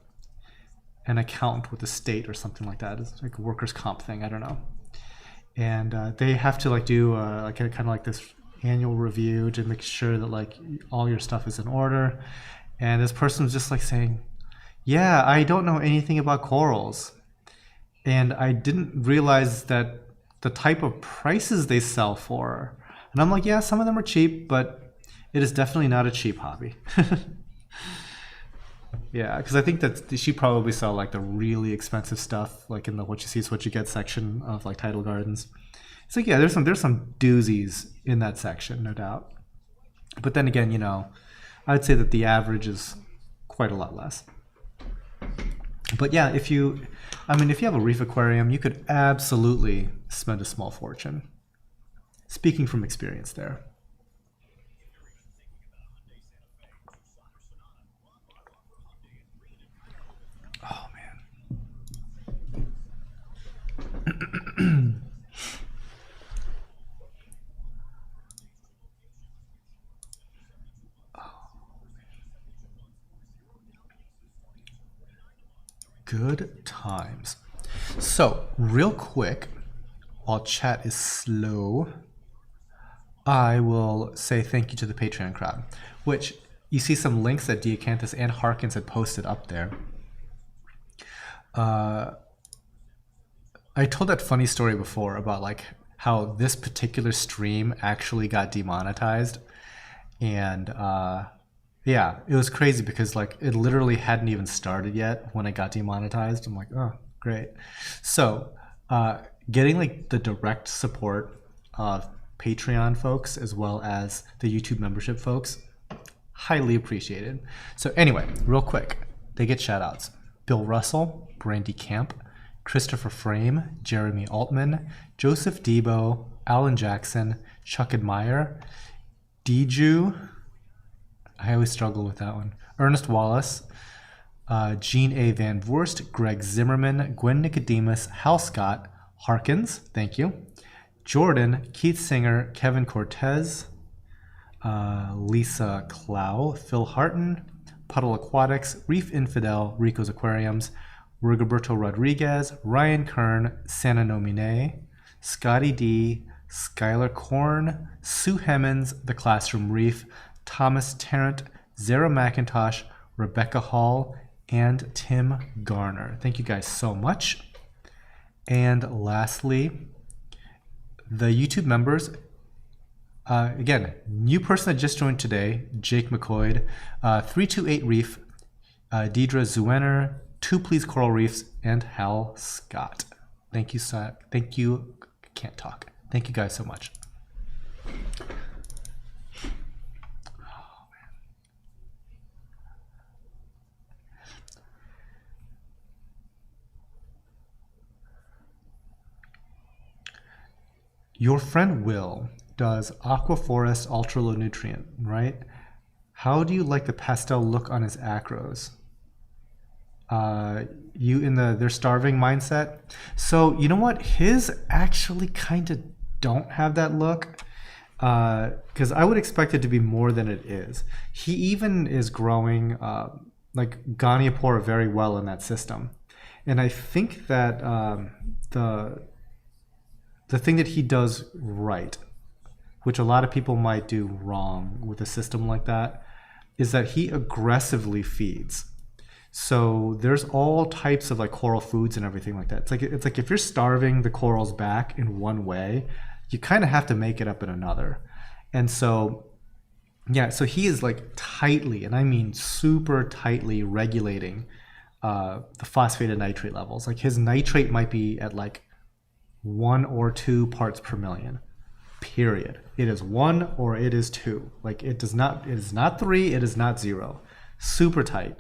an accountant with the state or something like that. It's like a workers' comp thing. I don't know. And they have to like do like kind of like this annual review to make sure that like all your stuff is in order. And this person was just like saying, "Yeah, I don't know anything about corals." And I didn't realize that the type of prices they sell for. And I'm like, yeah, some of them are cheap, but it is definitely not a cheap hobby. Yeah, because I think that she probably sell like the really expensive stuff, like in the what you see is what you get section of like Tidal Gardens. It's like, yeah, there's some doozies in that section, no doubt. But then again, you know, I'd say that the average is quite a lot less. But yeah, if you have a reef aquarium, you could absolutely spend a small fortune. Speaking from experience there. Oh man. Good times. So, real quick, while chat is slow, I will say thank you to the Patreon crowd, which you see some links that Diacanthus and Harkins had posted up there. I told that funny story before about like how this particular stream actually got demonetized, and yeah, it was crazy because like it literally hadn't even started yet when it got demonetized. I'm like, oh, great. So getting like the direct support of Patreon folks as well as the YouTube membership folks, highly appreciated. So anyway, real quick, they get shout outs. Bill Russell, Brandy Camp, Christopher Frame, Jeremy Altman, Joseph Debo, Alan Jackson, Chuck Admire, Diju, I always struggle with that one, Ernest Wallace, Gene A. Van Voorst, Greg Zimmerman, Gwen Nicodemus, Hal Scott, Harkins, thank you, Jordan, Keith Singer, Kevin Cortez, Lisa Clow, Phil Harton, Puddle Aquatics, Reef Infidel, Rico's Aquariums, Rigoberto Rodriguez, Ryan Kern, Santa Nomine, Scotty D, Skylar Korn, Sue Hemmons, The Classroom Reef, Thomas Tarrant, Zara McIntosh, Rebecca Hall, and Tim Garner. Thank you guys so much. And lastly, the YouTube members. Again, new person that just joined today, Jake McCoy, 328 Reef, Deidre Zuener, 2 Please Coral Reefs, and Hal Scott. Thank you, can't talk. Thank you guys so much. Your friend Will does Aquaforest Ultra Low Nutrient, right? How do you like the pastel look on his acros? You in the they're starving mindset? So you know what? His actually kind of don't have that look. Because I would expect it to be more than it is. He even is growing like Goniopora very well in that system. And I think that the thing that he does right, which a lot of people might do wrong with a system like that, is that he aggressively feeds. So there's all types of like coral foods and everything like that. It's like if you're starving the corals back in one way, you kind of have to make it up in another. And so, yeah, so he is like tightly, and I mean super tightly regulating the phosphate and nitrate levels. Like his nitrate might be at like 1 or 2 parts per million, period. It is 1 or it is 2. Like it is not 3, it is not 0. Super tight.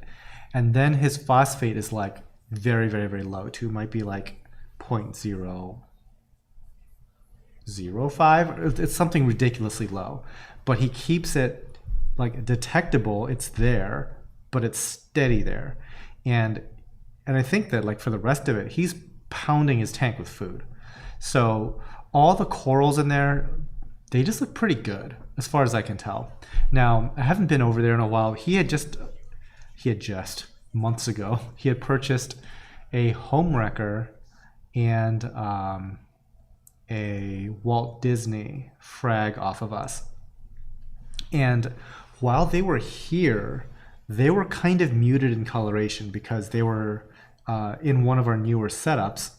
And then his phosphate is like very, very, very low too. Might be like 0.005. It's something ridiculously low. But he keeps it like detectable. It's there, but it's steady there. And I think that like for the rest of it, he's pounding his tank with food. So all the corals in there, they just look pretty good as far as I can tell. Now, I haven't been over there in a while. He had just months ago, he had purchased a home wrecker and a Walt Disney frag off of us. And while they were here, they were kind of muted in coloration because they were in one of our newer setups,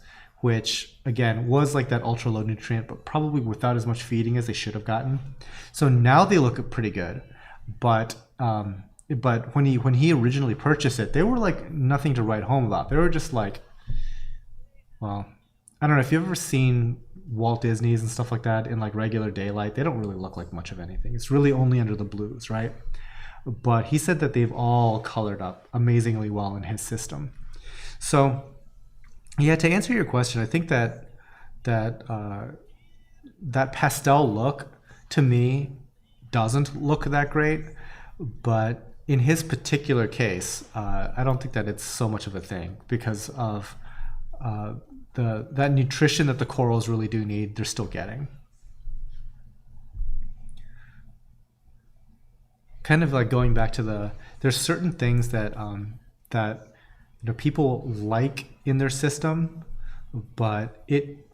which again was like that ultra low nutrient, but probably without as much feeding as they should have gotten. So now they look pretty good, but when he originally purchased it, they were like nothing to write home about. They were just like, well, I don't know if you've ever seen Walt Disney's and stuff like that in like regular daylight. They don't really look like much of anything. It's really only under the blues, right? But he said that they've all colored up amazingly well in his system. So yeah, to answer your question, I think that pastel look to me doesn't look that great, but in his particular case, I don't think that it's so much of a thing because of that nutrition that the corals really do need. They're still getting. Kind of like going back to there's certain things that people like in their system, but it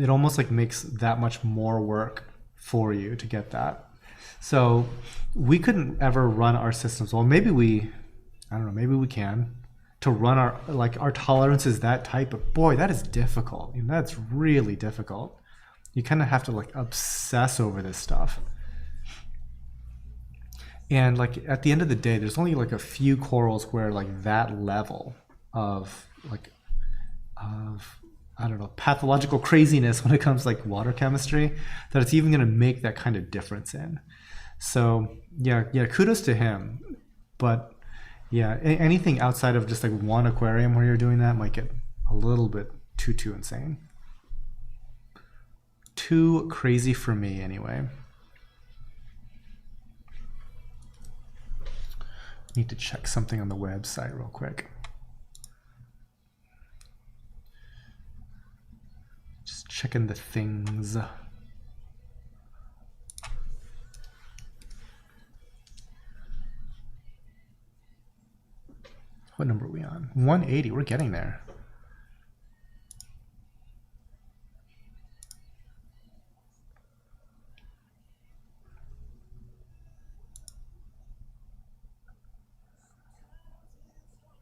almost like makes that much more work for you to get that. So we couldn't ever run our systems. Well, maybe we can to run our tolerance is that tight, but boy, that is difficult. I mean, that's really difficult. You kind of have to like obsess over this stuff. And like at the end of the day, there's only like a few corals where like that level of I don't know, pathological craziness when it comes to like water chemistry, that it's even going to make that kind of difference in. So yeah, kudos to him. But yeah, anything outside of just like one aquarium where you're doing that might get a little bit too insane. Too crazy for me anyway. Need to check something on the website real quick. Just checking the things. What number are we on? 180. We're getting there.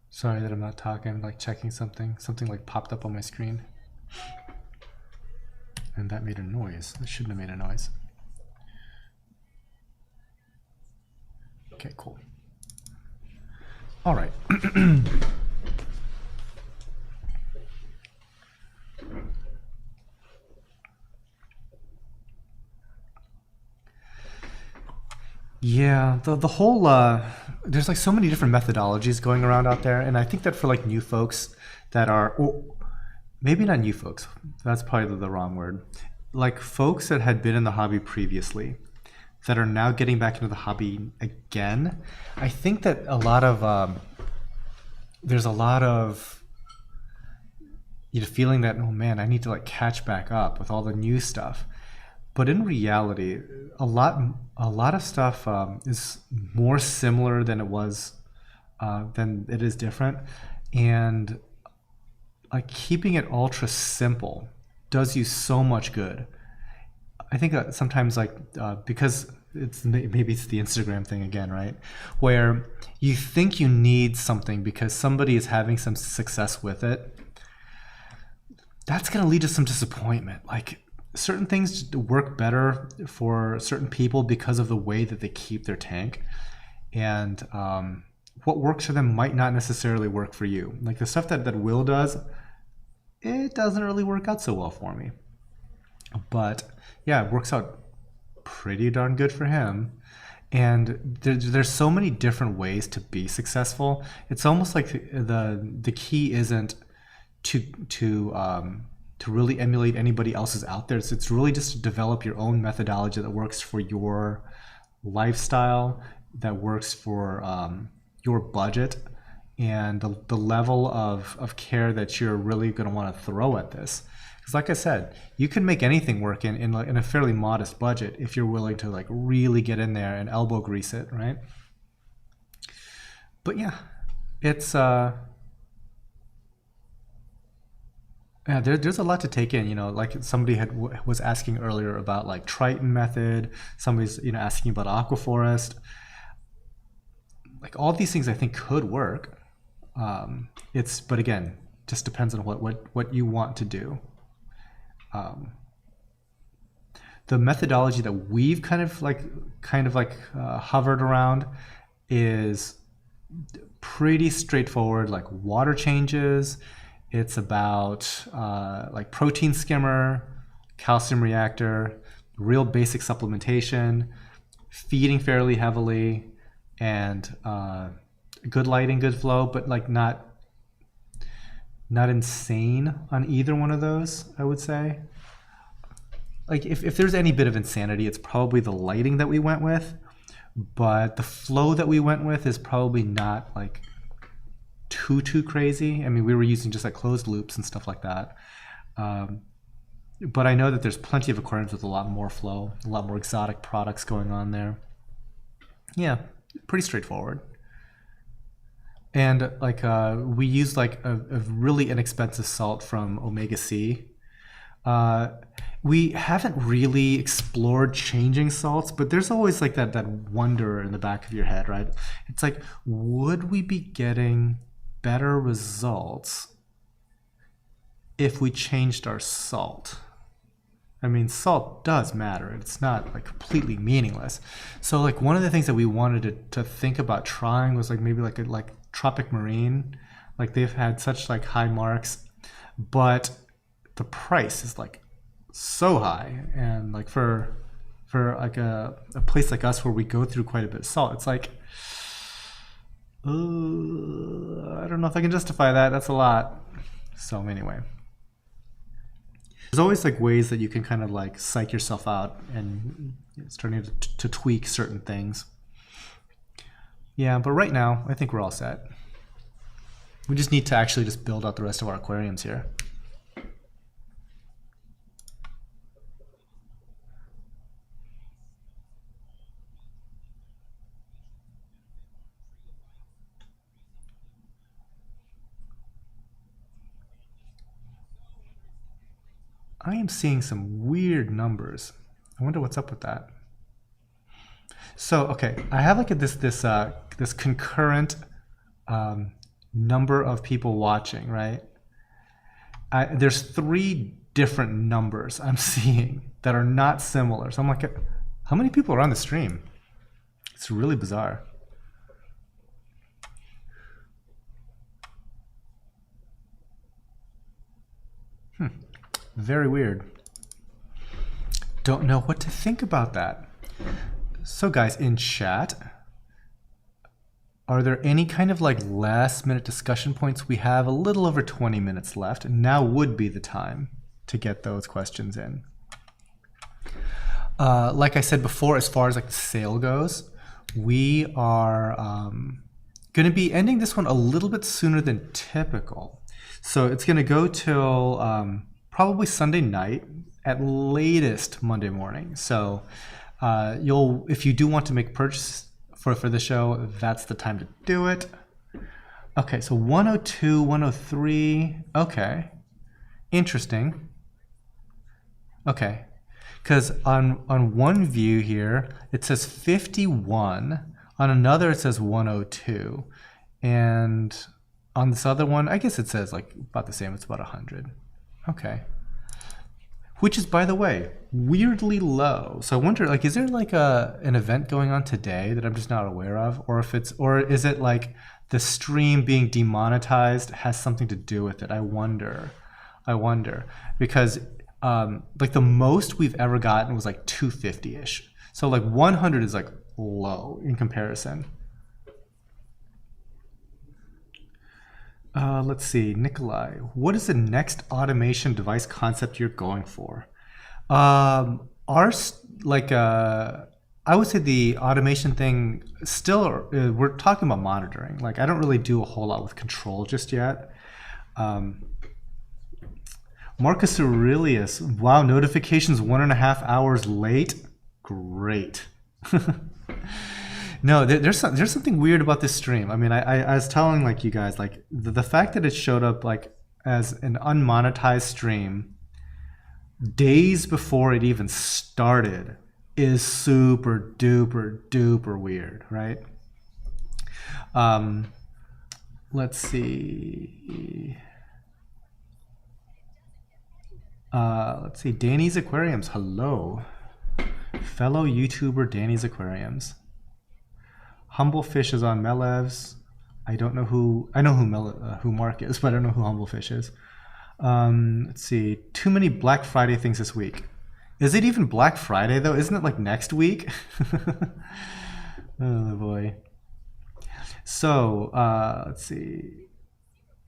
Sorry that I'm not talking. I'm like checking something. Something like popped up on my screen. And that made a noise. It shouldn't have made a noise. Okay, cool. All right. Yeah, the whole there's like so many different methodologies going around out there, and I think that for like new folks that are, or maybe not new folks, that's probably the wrong word, like folks that had been in the hobby previously that are now getting back into the hobby again. I think that a lot of there's a lot of feeling that, oh man, I need to like catch back up with all the new stuff. But in reality, a lot of stuff is more similar than than it is different, and like keeping it ultra simple does you so much good. I think that sometimes like because maybe it's the Instagram thing again, right? Where you think you need something because somebody is having some success with it. That's going to lead to some disappointment. Like certain things work better for certain people because of the way that they keep their tank, and what works for them might not necessarily work for you. Like the stuff that Will does, it doesn't really work out so well for me. But yeah, it works out pretty darn good for him. And there's so many different ways to be successful. It's almost like the key isn't to really emulate anybody else's out there. It's really just to develop your own methodology that works for your lifestyle, that works for your budget, and the level of care that you're really going to want to throw at this. Because like I said, you can make anything work in a fairly modest budget if you're willing to like really get in there and elbow grease it, right? But yeah, it's yeah, there's a lot to take in. Like somebody was asking earlier about like Triton method. Somebody's asking about aquaforest. Like all these things I think could work. But again, just depends on what you want to do. The methodology that we've kind of like hovered around is pretty straightforward. Like water changes. It's about like protein skimmer, calcium reactor, real basic supplementation, feeding fairly heavily, and good lighting, good flow, but like not insane on either one of those, I would say. Like if there's any bit of insanity, it's probably the lighting that we went with, but the flow that we went with is probably not like too crazy. I mean, we were using just like closed loops and stuff like that. But I know that there's plenty of aquariums with a lot more flow, a lot more exotic products going on there. Yeah, pretty straightforward. And like we used like a really inexpensive salt from Omega C. We haven't really explored changing salts, but there's always like that wonder in the back of your head, right? It's like, would we be getting better results if we changed our salt? I mean, salt does matter. It's not like completely meaningless. So like one of the things that we wanted to think about trying was like maybe like Tropic Marine. Like they've had such like high marks, but the price is like so high, and like for like a place like us where we go through quite a bit of salt, it's like I don't know if I can justify that. That's a lot. So anyway, there's always like ways that you can kind of like psych yourself out and starting to tweak certain things. Yeah, but right now I think we're all set. We just need to actually just build out the rest of our aquariums here. I am seeing some weird numbers. I wonder what's up with that. So okay, I have like this concurrent number of people watching, right? There's 3 different numbers I'm seeing that are not similar. So I'm like, how many people are on the stream? It's really bizarre. Very weird. Don't know what to think about that. So guys, in chat, are there any kind of like last minute discussion points? We have a little over 20 minutes left, and now would be the time to get those questions in. Like I said before, as far as like the sale goes, we are going to be ending this one a little bit sooner than typical. So it's going to go till probably Sunday night, at latest Monday morning. So if you do want to make purchase for the show, that's the time to do it. Okay, so 102, 103. Okay, interesting. Okay, because on one view here it says 51, on another it says 102, and on this other one I guess it says like about the same. It's about 100. Okay, which is, by the way, weirdly low. So I wonder, like, is there like an event going on today that I'm just not aware of, or is it like the stream being demonetized has something to do with it? I wonder, because like the most we've ever gotten was like 250-ish. So like 100 is like low in comparison. Let's see, Nikolai, what is the next automation device concept you're going for? I would say the automation thing still, we're talking about monitoring. Like I don't really do a whole lot with control just yet. Marcus Aurelius, wow, notifications 1.5 hours late. Great. No, there's something weird about this stream. I mean, I was telling like you guys, like the fact that it showed up like as an unmonetized stream days before it even started is super duper weird, right? Let's see. Let's see, Danny's Aquariums, hello. Fellow YouTuber Danny's Aquariums. Humble Fish is on Melev's. I know who Mark is, but I don't know who Humble Fish is. Let's see, too many Black Friday things this week. Is it even Black Friday though? Isn't it like next week? Oh boy. So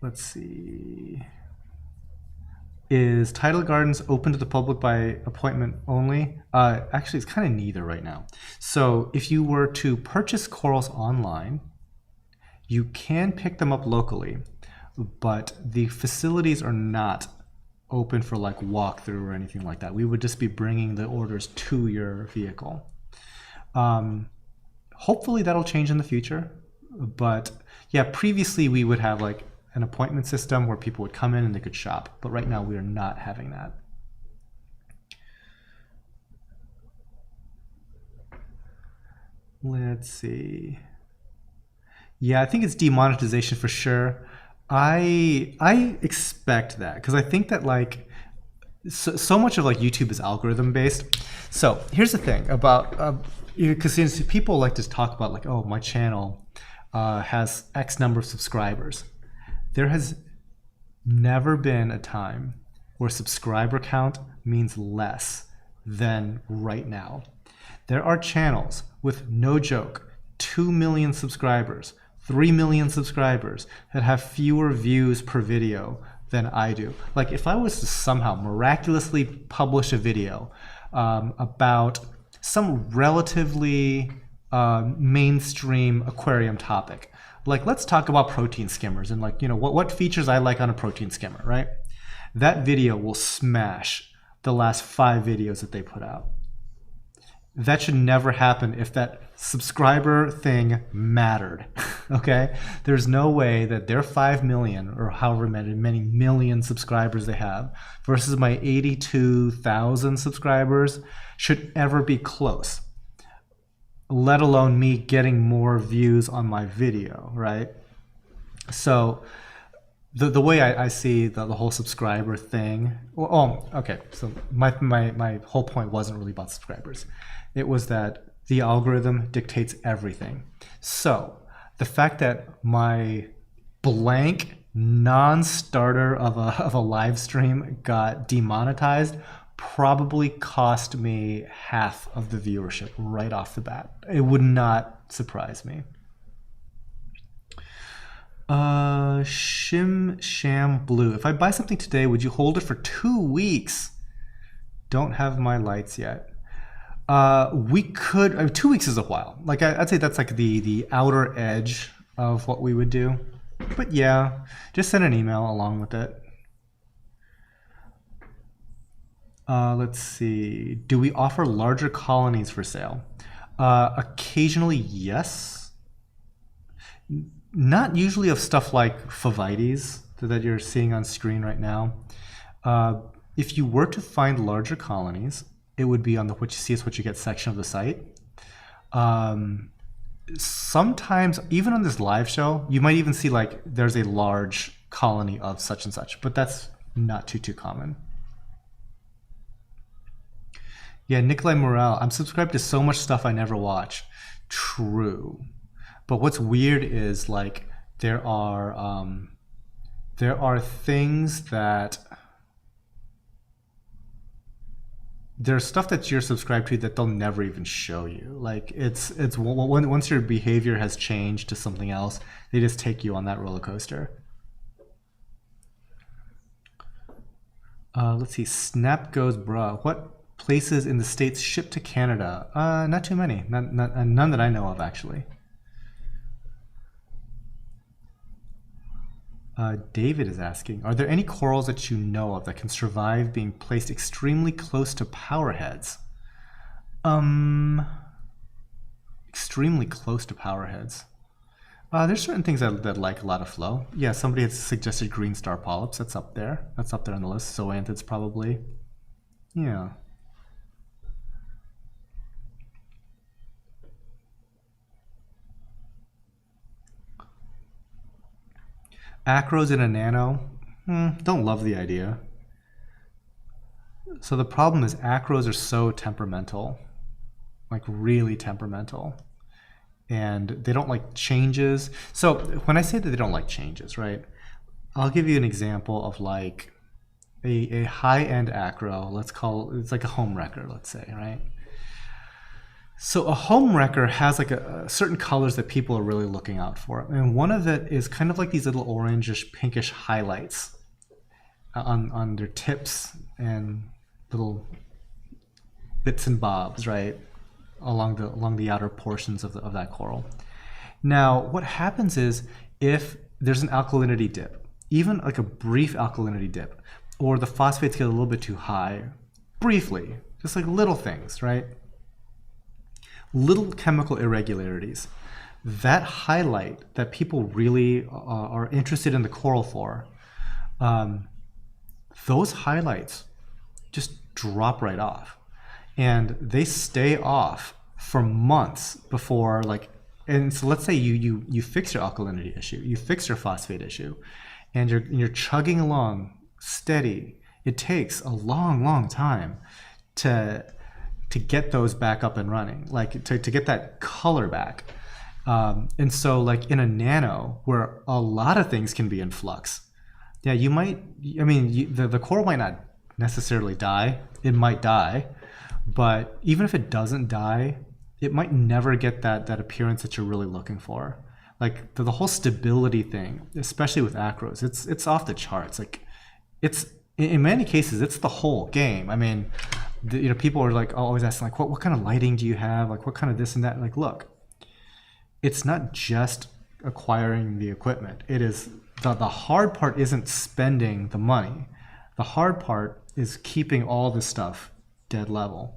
let's see. Is Tidal Gardens open to the public by appointment only? Actually, it's kind of neither right now. So if you were to purchase corals online, you can pick them up locally, but the facilities are not open for like walkthrough or anything like that. We would just be bringing the orders to your vehicle. Hopefully that'll change in the future, but yeah, previously we would have like an appointment system where people would come in and they could shop, but right now we are not having that. Let's see. Yeah, I think it's demonetization for sure. I expect that because I think that like so much of like YouTube is algorithm based. So here's the thing about because people like to talk about like, oh, my channel has X number of subscribers. There has never been a time where subscriber count means less than right now. There are channels with, no joke, 2 million subscribers, 3 million subscribers that have fewer views per video than I do. Like if I was to somehow miraculously publish a video about some relatively mainstream aquarium topic, like let's talk about protein skimmers and like, you know, what features I like on a protein skimmer, right? That video will smash the last 5 videos that they put out. That should never happen if that subscriber thing mattered, okay? There's no way that their 5 million or however many million subscribers they have versus my 82,000 subscribers should ever be close, let alone me getting more views on my video, right? So the way I see the whole subscriber thing, okay, so my whole point wasn't really about subscribers. It was that the algorithm dictates everything. So the fact that my blank non-starter of a live stream got demonetized probably cost me half of the viewership right off the bat. It would not surprise me. Shim Sham Blue. If I buy something today, would you hold it for 2 weeks? Don't have my lights yet. We could. I mean, 2 weeks is a while. Like I'd say that's like the outer edge of what we would do. But yeah, just send an email along with it. Let's see. Do we offer larger colonies for sale? Occasionally, yes. Not usually of stuff like Favites that you're seeing on screen right now. If you were to find larger colonies, it would be on the What You See Is What You Get section of the site. Sometimes, even on this live show, you might even see like there's a large colony of such and such, but that's not too common. Yeah, Nikolai Morel, I'm subscribed to so much stuff I never watch. True. But what's weird is like there are things that there's stuff that you're subscribed to that they'll never even show you. Like it's once your behavior has changed to something else, they just take you on that roller coaster. Let's see. Snap goes bruh. What places in the States ship to Canada? Not too many. None that I know of actually. David is asking, are there any corals that you know of that can survive being placed extremely close to power heads? Extremely close to power heads. There's certain things that like a lot of flow. Yeah, somebody has suggested green star polyps. That's up there. That's up there on the list. Zoanthids probably. Yeah. Acros in a nano, don't love the idea. So the problem is acros are so temperamental, like really temperamental, and they don't like changes. So when I say that they don't like changes, right, I'll give you an example of like a high-end acro. Let's call it's like a home wrecker, let's say, right? So a home wrecker has like a certain colors that people are really looking out for. And one of it is kind of like these little orangish, pinkish highlights on their tips and little bits and bobs, right? Along the outer portions of that coral. Now, what happens is if there's an alkalinity dip, even like a brief alkalinity dip, or the phosphates get a little bit too high, briefly, just like little things, right? Little chemical irregularities. That highlight that people really are interested in the coral for, those highlights just drop right off. And they stay off for months before, like, and so let's say you fix your alkalinity issue, you fix your phosphate issue, and you're chugging along steady. It takes a long time to get those back up and running, like to get that color back. And so like in a nano where a lot of things can be in flux, yeah, you might, I mean, the coral might not necessarily die. It might die, but even if it doesn't die, it might never get that appearance that you're really looking for. Like the whole stability thing, especially with acros, it's off the charts. Like it's, in many cases, it's the whole game. I mean, people are like always asking like, what kind of lighting do you have? Like what kind of this and that? Like, look, it's not just acquiring the equipment. It is the hard part isn't spending the money. The hard part is keeping all this stuff dead level.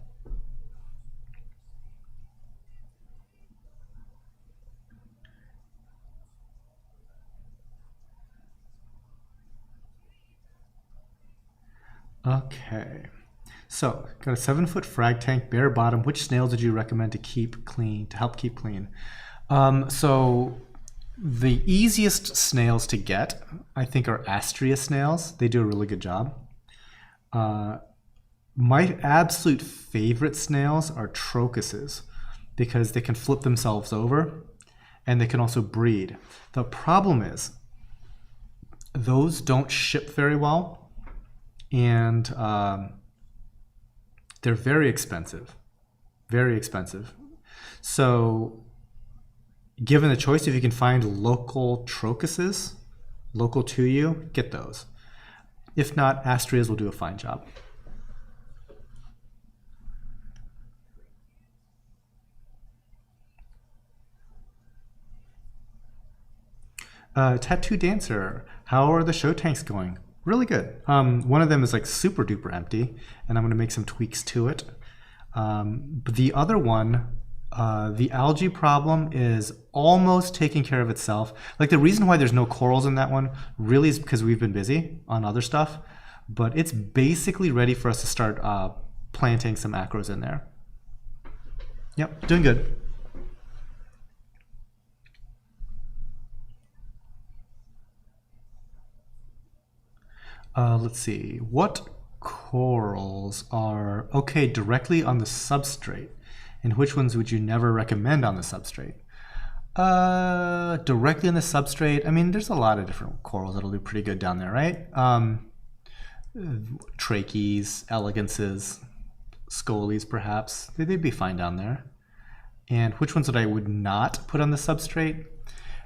Okay. So, got a 7-foot frag tank, bare bottom. Which snails did you recommend to keep clean, to help keep clean? So, the easiest snails to get, I think, are Astrea snails. They do a really good job. My absolute favorite snails are trochuses because they can flip themselves over and they can also breed. The problem is those don't ship very well, and They're very expensive, very expensive. So given the choice, if you can find local trochuses, local to you, get those. If not, Astrias will do a fine job. Tattoo Dancer, how are the show tanks going? Really good. One of them is like super duper empty, and I'm going to make some tweaks to it. But the other one, the algae problem is almost taking care of itself. Like the reason why there's no corals in that one really is because we've been busy on other stuff, but it's basically ready for us to start planting some acros in there. Yep, doing good. Let's see, what corals are okay directly on the substrate, and which ones would you never recommend on the substrate? Directly on the substrate, I mean, there's a lot of different corals that'll do pretty good down there, right? Trachees, elegances, scolies perhaps, they'd be fine down there. And which ones that I would not put on the substrate?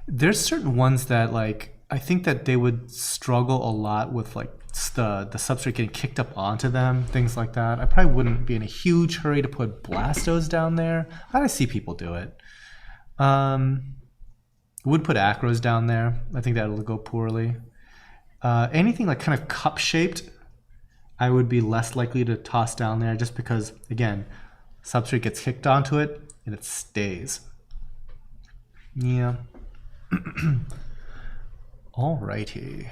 There's certain ones that like, I think that they would struggle a lot with like the substrate getting kicked up onto them, things like that. I probably wouldn't be in a huge hurry to put blastos down there. I see people do it. Would put acros down there. I think that'll go poorly. Anything like kind of cup shaped, I would be less likely to toss down there just because, again, substrate gets kicked onto it and it stays. Yeah. Alrighty.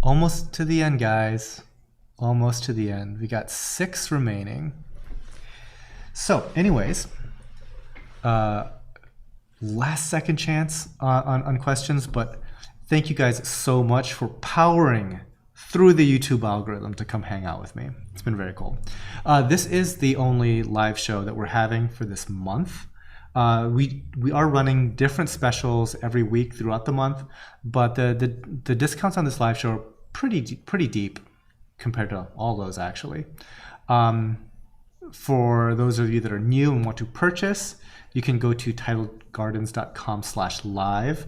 Almost to the end, guys. Almost to the end. We got 6 remaining. So, anyways, last second chance on questions, but thank you guys so much for powering through the YouTube algorithm to come hang out with me. It's been very cool. This is the only live show that we're having for this month. We are running different specials every week throughout the month, but the discounts on this live show are pretty deep compared to all those actually. For those of you that are new and want to purchase, you can go to tidalgardens.com/live.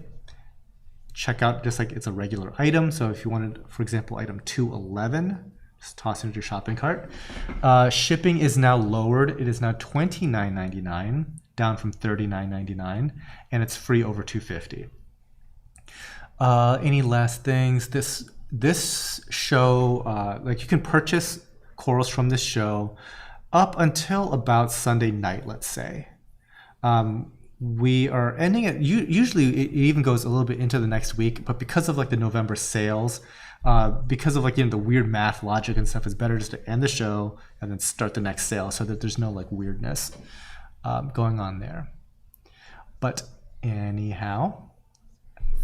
Check out just like it's a regular item. So if you wanted, for example, item 211, just toss it into your shopping cart. Shipping is now lowered. It is now $29.99. down from $39.99, and it's free over $250. Any last things? This show, like you can purchase corals from this show up until about Sunday night, let's say. We are ending it. Usually, it even goes a little bit into the next week, but because of like the November sales, because of like the weird math logic and stuff, it's better just to end the show and then start the next sale so that there's no like weirdness going on there. But anyhow,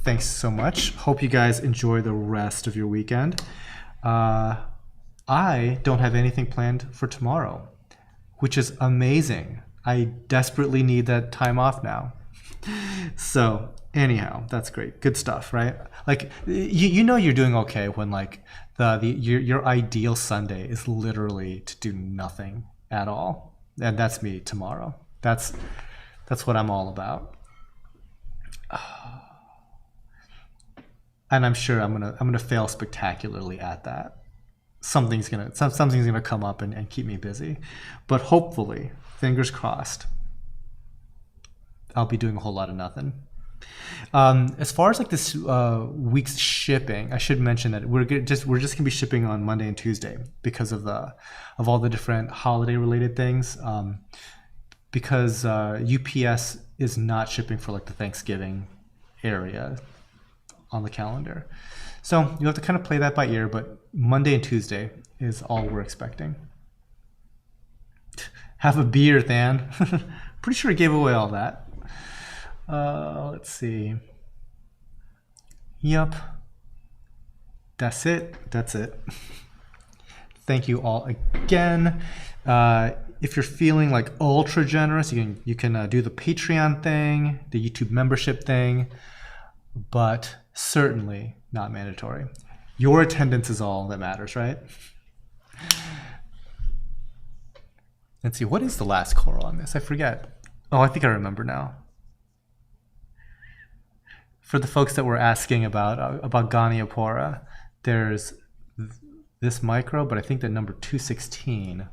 thanks so much. Hope you guys enjoy the rest of your weekend. I don't have anything planned for tomorrow, which is amazing. I desperately need that time off now. So anyhow, that's great. Good stuff, right? Like you know you're doing okay when like your ideal Sunday is literally to do nothing at all. And that's me tomorrow. That's what I'm all about. And I'm sure I'm gonna fail spectacularly at that. Something's gonna come up and keep me busy. But hopefully, fingers crossed, I'll be doing a whole lot of nothing. As far as like this week's shipping, I should mention that we're just gonna be shipping on Monday and Tuesday because of all the different holiday related things. Because UPS is not shipping for like the Thanksgiving area on the calendar, so you have to kind of play that by ear. But Monday and Tuesday is all we're expecting. Have a beer, Than. Pretty sure I gave away all that. Let's see. Yep. That's it. Thank you all again. If you're feeling like ultra generous, you can do the Patreon thing, the YouTube membership thing, but certainly not mandatory. Your attendance is all that matters, right? Let's see, what is the last coral on this? I forget. Oh, I think I remember now. For the folks that were asking about Goniopora, there's this microbe, but I think that number 216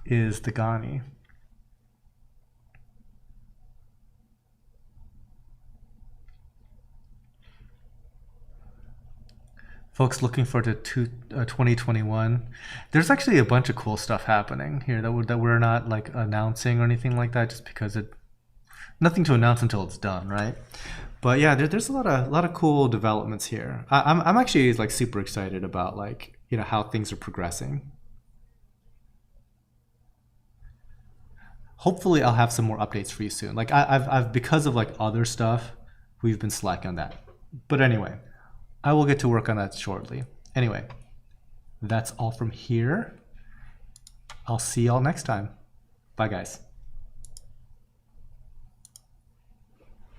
is the Goni. Folks looking for the 2021. There's actually a bunch of cool stuff happening here that we're not like announcing or anything like that, just because nothing to announce until it's done, right? But yeah, there's a lot of cool developments here. I'm actually like super excited about like, you know, how things are progressing. Hopefully I'll have some more updates for you soon. Like I've because of like other stuff, we've been slacking on that. But anyway, I will get to work on that shortly. Anyway, that's all from here. I'll see y'all next time. Bye guys.